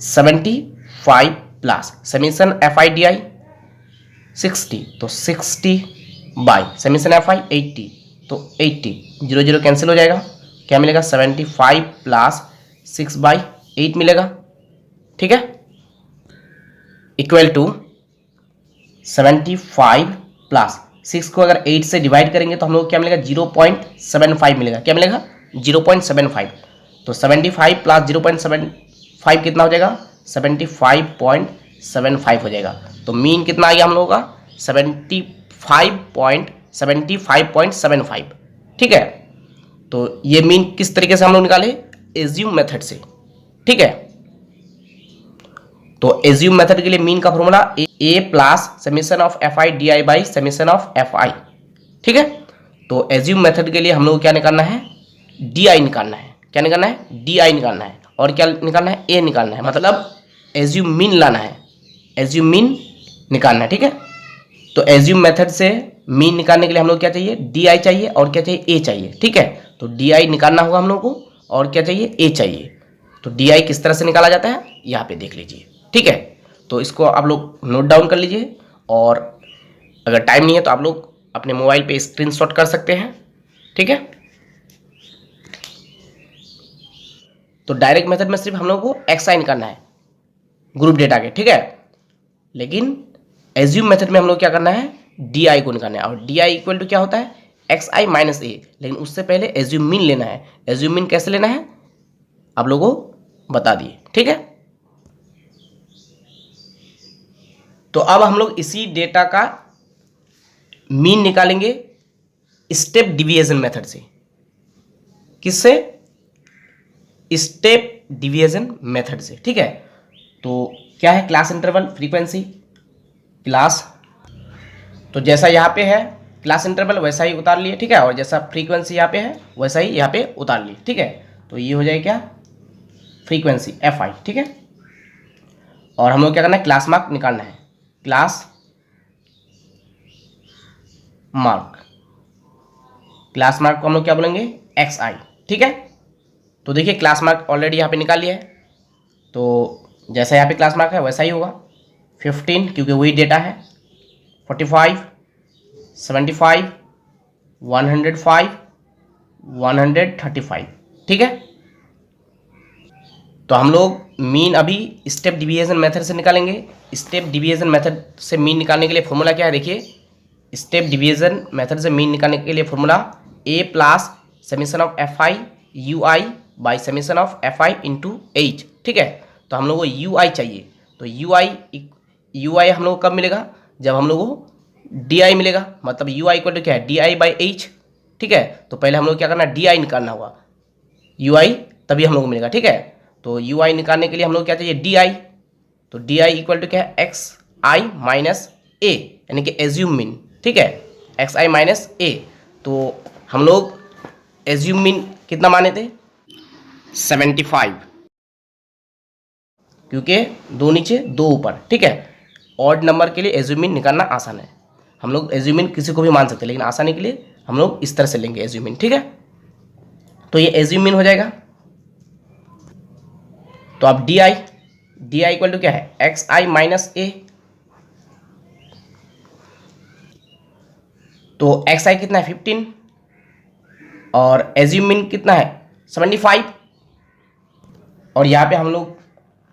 75 plus summation F I D आई 60, तो 60 बाई समीशन एफ आई 80, तो 80 0 0 कैंसिल हो जाएगा, क्या मिलेगा 75 प्लस 6/8 मिलेगा, ठीक है, इक्वल टू 75 प्लस 6 को अगर 8 से डिवाइड करेंगे तो हम लोग क्या मिलेगा 0.75 मिलेगा, क्या मिलेगा 0.75। तो 75 प्लस 0.75 कितना हो जाएगा 75.75 हो जाएगा। तो मीन कितना आ गया हम लोगों का 75.75, ठीक है। तो ये मीन किस तरीके से हम लोग निकाले, एज्यूम मेथड से, ठीक है। तो एज्यूम मेथड के लिए मीन का formula A plus summation of F I D I by summation of F I, ठीक है। तो एज्यूम मेथड के लिए हम लोग क्या निकालना है, डी आई निकालना है, क्या निकालना है डी आई निकालना है, और क्या निकालना है ए निकालना है, मतलब एज्यूम मीन लाना है, एज्यूम मीन निकालना है, ठीक है। तो एज्यूम मेथड से मीन निकालने के लिए हम लोग क्या चाहिए, डी आई चाहिए और क्या चाहिए ए चाहिए, ठीक है। तो डी आई निकालना होगा हम लोग को और क्या चाहिए ए चाहिए। तो डी आई किस तरह से निकाला जाता है यहाँ पे देख लीजिए, ठीक है। तो इसको आप लोग नोट डाउन कर लीजिए, और अगर टाइम नहीं है तो आप लोग अपने मोबाइल पे स्क्रीनशॉट कर सकते हैं, ठीक है। तो डायरेक्ट मेथड में सिर्फ हम लोग को एक्स आई निकालना है ग्रुप डेटा के, ठीक है। लेकिन एज्यूम मेथड में हम लोग क्या करना है, डी आई को निकालना है, और डी आई इक्वल टू क्या होता है एक्स आई माइनस ए। लेकिन उससे पहले एज्यूम मीन लेना है, एज्यूम मीन कैसे लेना है आप लोगों को बता दिए, ठीक है। तो अब हम लोग इसी डेटा का मीन निकालेंगे स्टेप डिवीजन मेथड से, किससे, स्टेप डिवीजन मेथड से, ठीक है। तो क्या है क्लास इंटरवल फ्रीक्वेंसी क्लास, तो जैसा यहाँ पे है क्लास इंटरवल वैसा ही उतार लिए, ठीक है, और जैसा फ्रीक्वेंसी यहाँ पे है वैसा ही यहाँ पे उतार लिए, ठीक है। तो ये हो जाएगा क्या फ्रीक्वेंसी एफ आई, ठीक है। और हम लोग क्या करना है क्लास मार्क निकालना है, क्लास मार्क, क्लास मार्क को हम लोग क्या बोलेंगे एक्स आई, ठीक है। तो देखिए क्लास मार्क ऑलरेडी यहाँ पे निकाल लिया है, तो जैसा यहाँ पे क्लास मार्क है वैसा ही होगा 15 क्योंकि वही डेटा है, 45 75 105 135, ठीक है। तो हम लोग मीन अभी स्टेप डिवीजन मेथड से निकालेंगे। स्टेप डिवीजन मेथड से मीन निकालने के लिए फॉर्मूला क्या है देखिए, स्टेप डिवीजन मेथड से मीन निकालने के लिए formula A plus summation of F I U I by summation of F I into H, ठीक है। तो हम लोग को यू आई चाहिए, तो यू आई हम लोग को कब मिलेगा, जब हम लोग को डी आई मिलेगा, मतलब यू आई इक्वल टू क्या है डी आई बाई एच, ठीक है। तो पहले हम लोग क्या करना डी आई निकालना होगा, यू आई तभी हम लोग को मिलेगा, ठीक है। तो यू आई निकालने के लिए हम लोग क्या चाहिए डी आई, तो डी आई इक्वल टू क्या है एक्स आई माइनस ए, यानी कि एज्यूम मीन, ठीक है, एक्स आई माइनस ए। तो हम लोग एज्यूम मीन कितना माने थे 75, क्योंकि दो नीचे दो ऊपर, ठीक है। ऑड नंबर के लिए एज्यूम मीन निकालना आसान है, हम लोग एज्यूम मीन किसी को भी मान सकते हैं, लेकिन आसानी के लिए हम लोग इस तरह से लेंगे एज्यूम मीन, ठीक है। तो ये एज्यूम मीन हो जाएगा। तो अब डी आई इक्वल टू क्या है एक्स आई माइनस ए, तो एक्स आई कितना है 15 और एज्यूम मीन कितना है 75, और यहाँ पे हम लोग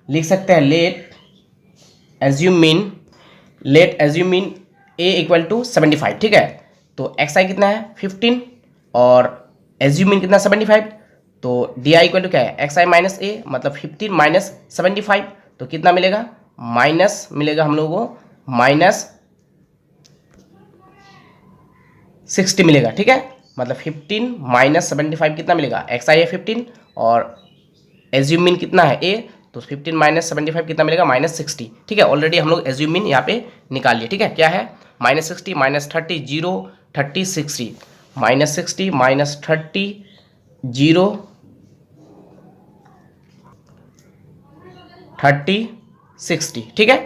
लिख सकते हैं let assume mean A equal to 75, ठीक है। तो एक्स आई कितना है 15 और एज्यूम मीन कितना 75, तो डी आई इक्वल टू क्या है एक्स आई माइनस ए, मतलब 15 माइनस 75, तो कितना मिलेगा माइनस मिलेगा हम लोगों को -60 मिलेगा, ठीक है। मतलब 15 माइनस 75 कितना मिलेगा एक्स आई है 15 और एज्यूम मीन कितना है ए, तो 15 माइनस 75 कितना मिलेगा -60, ठीक है। ऑलरेडी हम लोग एज्यूम मीन यहाँ पे निकाल लिए, ठीक है। क्या है -60 -30 0 30 60 -60 -30 0 30 60, ठीक है।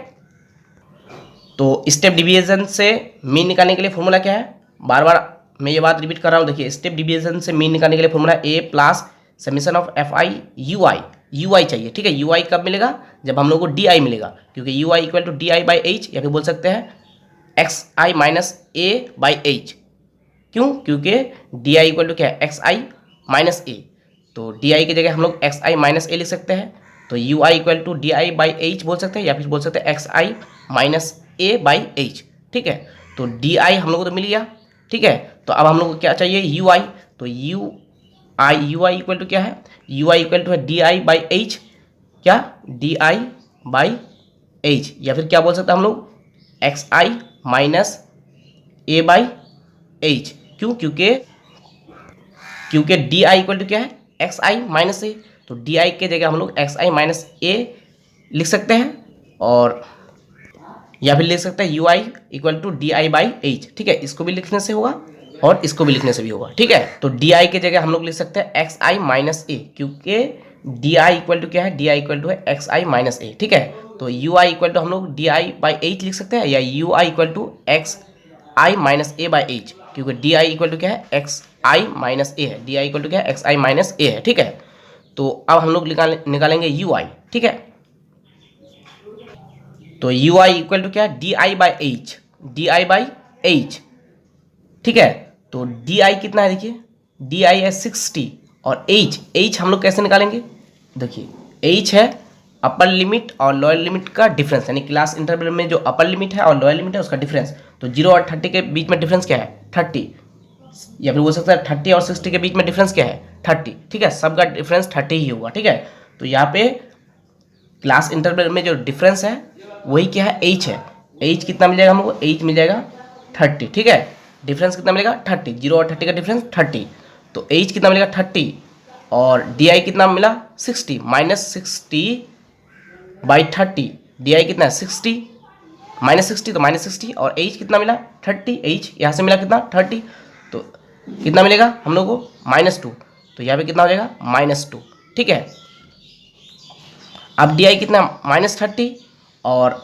तो स्टेप डिवीजन से मीन निकालने के लिए फॉर्मूला क्या है, बार बार मैं ये बात रिपीट कर रहा हूँ। देखिए स्टेप डिवीजन से मीन निकालने के लिए formula A plus summation of F I U I, U I चाहिए, ठीक है। यू आई कब मिलेगा, जब हम लोग को डी आई मिलेगा, क्योंकि U I equal to D I by H, या फिर बोल सकते हैं X I minus A by H. क्यों, क्योंकि डी आई इक्वल टू क्या है, एक्स आई माइनस ए, तो डी आई की जगह हम लोग एक्स आई माइनस ए लिख सकते हैं। तो U I equal to D I by H बोल सकते हैं, या फिर बोल सकते हैं X I minus A by H, ठीक है। तो डी आई हम लोग को तो मिल गया, ठीक है। तो अब हम लोग को क्या चाहिए, यू आई। तो यू आई इक्वल टू क्या है, यू आई इक्वल टू है डी आई बाई एच, क्या, डी आई बाई एच, या फिर क्या बोल सकते हैं हम लोग x I minus A by H. क्यों, क्योंकि डी आई इक्वल टू क्या है, एक्स आई माइनस ए, तो डी आई के जगह हम लोग एक्स आई माइनस ए लिख सकते हैं, और या फिर लिख सकते हैं U I equal to D I by H, ठीक है। इसको भी लिखने से होगा और इसको भी लिखने से भी होगा, ठीक है। तो डी आई के जगह हम लोग लिख सकते हैं एक्स आई माइनस ए, क्योंकि डी आई इक्वल टू क्या है, डी आई इक्वल टू है एक्स आई माइनस ए, ठीक है। तो यू आई इक्वल टू हम लोग डी आई बाई एच लिख सकते हैं, या U I equal to X I minus A by H, क्योंकि डी आई इक्वल टू क्या है, एक्स आई माइनस ए है, डी आई इक्वल टू क्या है, एक्स आई माइनस ए है, ठीक है। तो अब हम लोग निकालेंगे यू आई, ठीक है। तो यू आई इक्वल टू क्या है, D I by H, D I by H, ठीक है। तो डी आई कितना है, देखिए डी आई है 60, और एच हम लोग कैसे निकालेंगे, देखिए एच है अपर लिमिट और लोअर लिमिट का डिफरेंस, यानी क्लास इंटरवल में जो अपर लिमिट है और लोअर लिमिट है उसका डिफरेंस। तो 0 और 30 के बीच में डिफरेंस क्या है, 30, या फिर बोल सकते हैं 30 और 60 के बीच में डिफरेंस क्या है, 30, ठीक है। सबका डिफरेंस 30 ही होगा, ठीक है। तो यहाँ पे क्लास इंटरवल में जो डिफरेंस है वही क्या है, एच है। एच कितना मिल जाएगा हमको, एच मिल जाएगा 30, ठीक है। डिफरेंस कितना मिलेगा, 30, 0 और 30 का डिफरेंस 30, तो एच कितना मिलेगा 30, और डी आई कितना मिला 60, माइनस 60 बाई 30, डी आई कितना है 60, माइनस 60, तो माइनस 60, और एच कितना मिला 30, एच यहाँ से मिला कितना 30, तो कितना मिलेगा हम लोग को -2, तो यहाँ पे कितना हो जाएगा -2, ठीक है। अब डी आई कितना -30 और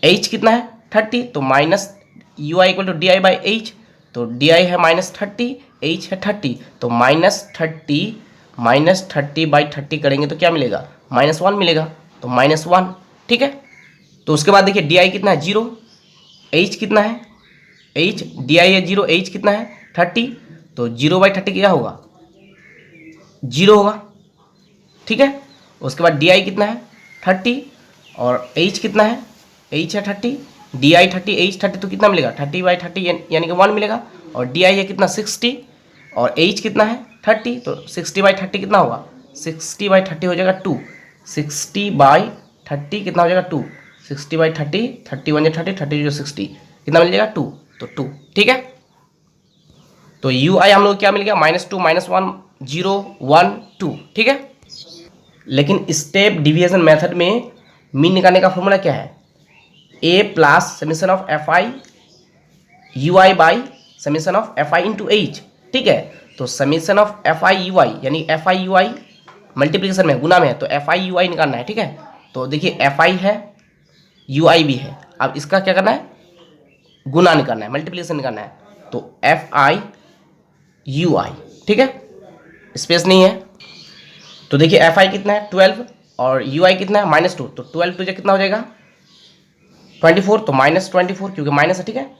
एच कितना है 30, तो minus U I equal to D I by H, तो डी आई है -30, एच है 30, तो -30 बाई 30 करेंगे तो क्या मिलेगा, -1 मिलेगा, तो -1, ठीक है। तो उसके बाद देखिए डी आई कितना है 0, एच कितना है, एच डी आई है 0, एच कितना है 30, तो 0 बाई 30 क्या होगा, 0 होगा, ठीक है। उसके बाद डी आई कितना है 30, और एच कितना है, एच है 30, डी आई 30, एच 30, तो कितना मिलेगा 30 बाई 30 यानी कि 1 मिलेगा, और डी आई है कितना 60, और एच कितना है 30, तो 60 बाई 30 कितना होगा, 60 बाई 30 हो जाएगा 2, 60 बाई 30 कितना हो जाएगा 2, 60 बाई 30, 31 30, 30 60, कितना मिल जाएगा 2, तो 2, ठीक है। तो यू आई हम लोग क्या मिल गया, -2, -1, 0, 1, 2, ठीक है। लेकिन स्टेप डिवीजन मेथड में मीन निकालने का फॉर्मूला क्या है, A plus summation of F I U I by summation of F I into H, ठीक है। तो summation of F I U I, यानी F I U I multiplication में, गुना में है, तो एफ आई यू आई निकालना है, ठीक है। तो देखिए एफ आई है, यू आई भी है, अब इसका क्या करना है, गुना निकालना है, मल्टीप्लिकेशन निकालना है, तो एफ आई यू आई, ठीक है, स्पेस नहीं है। तो देखिए एफ आई कितना है 12, और यू आई कितना है -2, तो 12 टू कितना हो जाएगा 24, तो -24 क्योंकि माइनस है, ठीक है।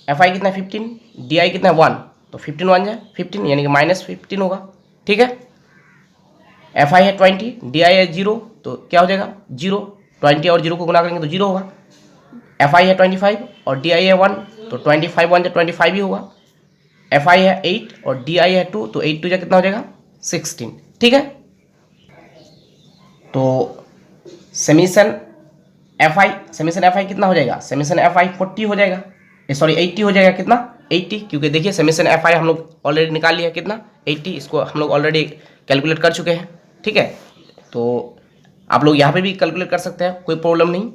एफ आई कितना है 15, डी आई कितना है 1, तो 15 1 जाए 15, यानी कि -15 होगा, ठीक है। एफ आई है 20, डी आई है 0, तो क्या हो जाएगा 0, 20 और 0 को गुना करेंगे तो 0 होगा। एफ आई है 25 और डी आई है 1, तो 25 1 जाए 25 ही होगा। एफ आई है 8 और डी आई है 2, तो 8 2 जाए कितना हो जाएगा 16, ठीक है। तो समीशन एफ आई कितना हो जाएगा, समीशन एफ आई 40 हो जाएगा, सॉरी 80 हो जाएगा, कितना 80, क्योंकि देखिए समीशन एफ आई हम लोग ऑलरेडी निकाल लिया कितना 80, इसको हम लोग ऑलरेडी कैलकुलेट कर चुके हैं, ठीक है। तो आप लोग यहाँ पे भी कैलकुलेट कर सकते हैं, कोई प्रॉब्लम नहीं।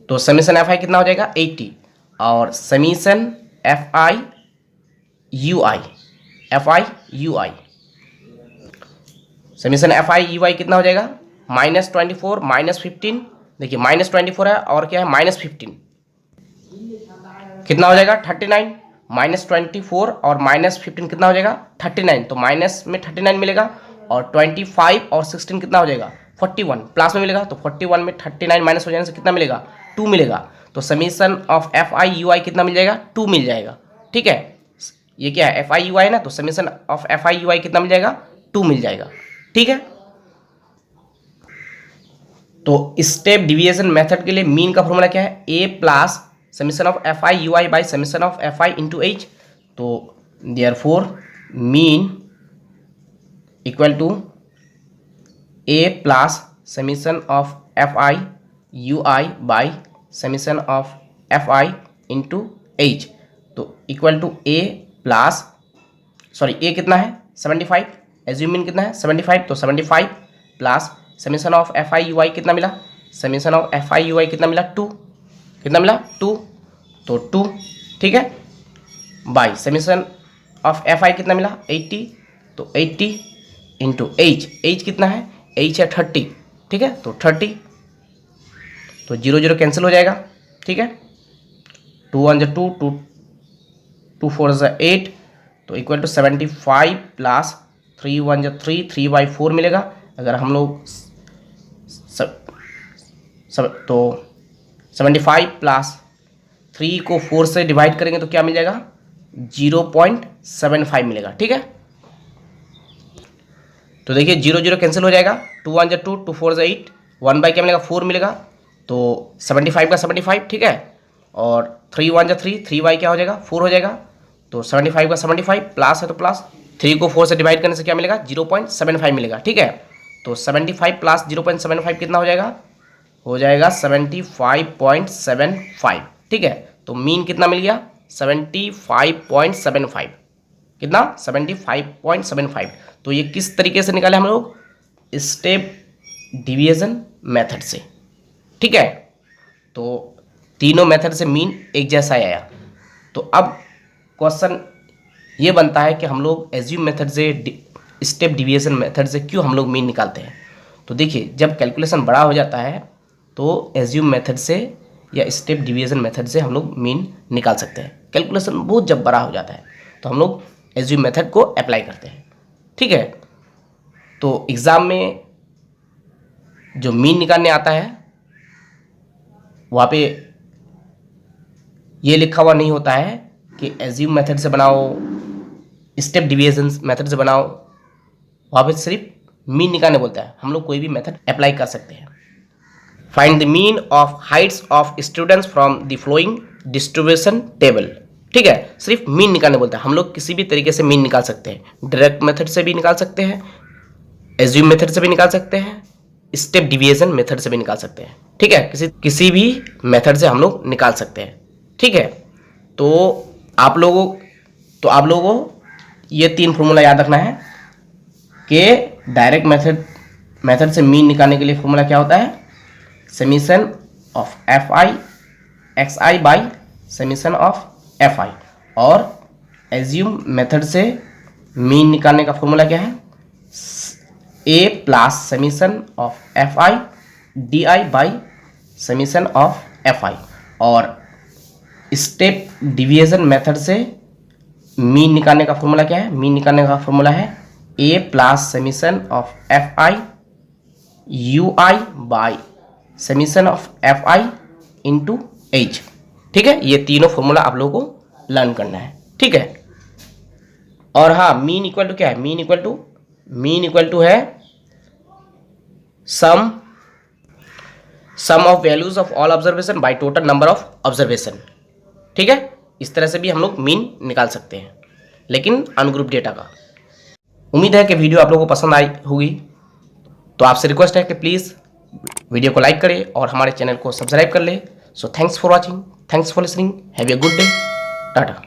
तो समीशन एफ आई कितना हो जाएगा 80, और summation F I U I summation FI कितना हो जाएगा, -24 -15, देखिए -24 है और क्या है -15, कितना हो जाएगा 39, -24 और -15 कितना हो जाएगा 39, तो माइनस में 39 मिलेगा और 25 और 16 कितना हो जाएगा 41, प्लस में मिलेगा, तो 41 में 39 माइनस हो जाने से कितना मिलेगा 2 मिलेगा, तो समीशन ऑफ FI कितना मिल जाएगा 2 मिल जाएगा। ठीक है, ये क्या है FI है ना, तो समीशन ऑफ FI कितना मिल जाएगा 2 मिल जाएगा। ठीक है, तो स्टेप डिविएशन मेथड के लिए मीन का फॉर्मूला क्या है, A plus summation of FI by summation of FI into H, तो therefore mean equal to A plus summation of FI by summation of FI into H, तो equal to A plus A कितना है 75, assume mean कितना है 75, तो 75 plus summation of FI कितना मिला, summation of FI कितना मिला 2, कितना मिला 2, तो 2। ठीक है, बाई समीशन ऑफ FI कितना मिला 80, तो 80 इंटू H कितना है, H है 30। ठीक है, तो 30, तो 0 0 कैंसिल हो जाएगा। ठीक है, 2 1 2, 2 4 8, तो इक्वल टू 75 प्लस 3 1 3, 3/4 मिलेगा। अगर हम लोग तो 75 प्लस 3 को 4 से डिवाइड करेंगे तो क्या मिल जाएगा 0.75 मिलेगा। ठीक है, तो देखिए 0 0 कैंसिल हो जाएगा, 2 1 2, 2 4 8, 1 बाई क्या मिलेगा 4 मिलेगा, तो 75 का 75। ठीक है, और 3 1 3, 3 बाई क्या हो जाएगा 4 हो जाएगा, तो 75 का 75 प्लस है तो प्लस, 3 को 4 से डिवाइड करने से क्या मिलेगा 0.75 मिलेगा। ठीक है, तो 75 प्लस 0.75 कितना हो जाएगा 75.75। ठीक है, तो मीन कितना मिल गया 75.75, कितना 75.75। तो ये किस तरीके से निकाले हम लोग, स्टेप डिवीजन मेथड से। ठीक है, तो तीनों मेथड से मीन एक जैसा आया। तो अब क्वेश्चन ये बनता है कि हम लोग एज्यूम मेथड से स्टेप डिवीजन मेथड से क्यों हम लोग मीन निकालते हैं। तो देखिए जब कैलकुलेशन बड़ा हो जाता है तो एज्यूम मेथड से या स्टेप डिवीजन मेथड से हम लोग मीन निकाल सकते हैं। कैलकुलेशन बहुत जब बड़ा हो जाता है तो हम लोग एज्यूम मेथड को अप्लाई करते हैं। ठीक है, तो एग्ज़ाम में जो मीन निकालने आता है वहाँ पे ये लिखा हुआ नहीं होता है कि एज्यूम मेथड से बनाओ, स्टेप डिवीजन मेथड से बनाओ, वहाँ पे सिर्फ मीन निकालने बोलता है। हम लोग कोई भी मेथड अप्लाई कर सकते हैं। Find the mean of Heights of students from the flowing distribution table. ठीक है, सिर्फ मीन निकालने बोलता है। हम लोग किसी भी तरीके से मीन निकाल सकते हैं, डायरेक्ट मेथड से भी निकाल सकते हैं, एज्यूम मेथड से भी निकाल सकते हैं, स्टेप डिवीजन मेथड से भी निकाल सकते हैं। ठीक है, किसी भी मेथड से हम लोग निकाल सकते हैं। ठीक है, तो आप लोगों ये 3 फॉर्मूला याद रखना है कि डायरेक्ट मेथड से मीन निकालने के लिए फॉर्मूला क्या होता है, summation of FI XI by summation of FI, और एज्यूम मेथड से मीन निकालने का फॉर्मूला क्या है, A plus summation of FI DI by summation of FI, और स्टेप डिवीजन मेथड से मीन निकालने का फॉर्मूला क्या है, मीन निकालने का फॉर्मूला है A plus summation of FI UI by summation of FI into H। ठीक है, ये तीनों फॉर्मूला आप लोगों को लर्न करना है। ठीक है, और हाँ मीन इक्वल टू क्या है, मीन इक्वल टू है sum of values of all observation by total number of observation. ठीक है, इस तरह से भी हम लोग मीन निकाल सकते हैं, लेकिन अनग्रुप डेटा का। उम्मीद है कि वीडियो आप लोगों को पसंद आई होगी। तो आपसे रिक्वेस्ट है कि प्लीज़ वीडियो को लाइक करें और हमारे चैनल को सब्सक्राइब कर ले। So thanks for watching, thanks for listening, have a good day, Tata.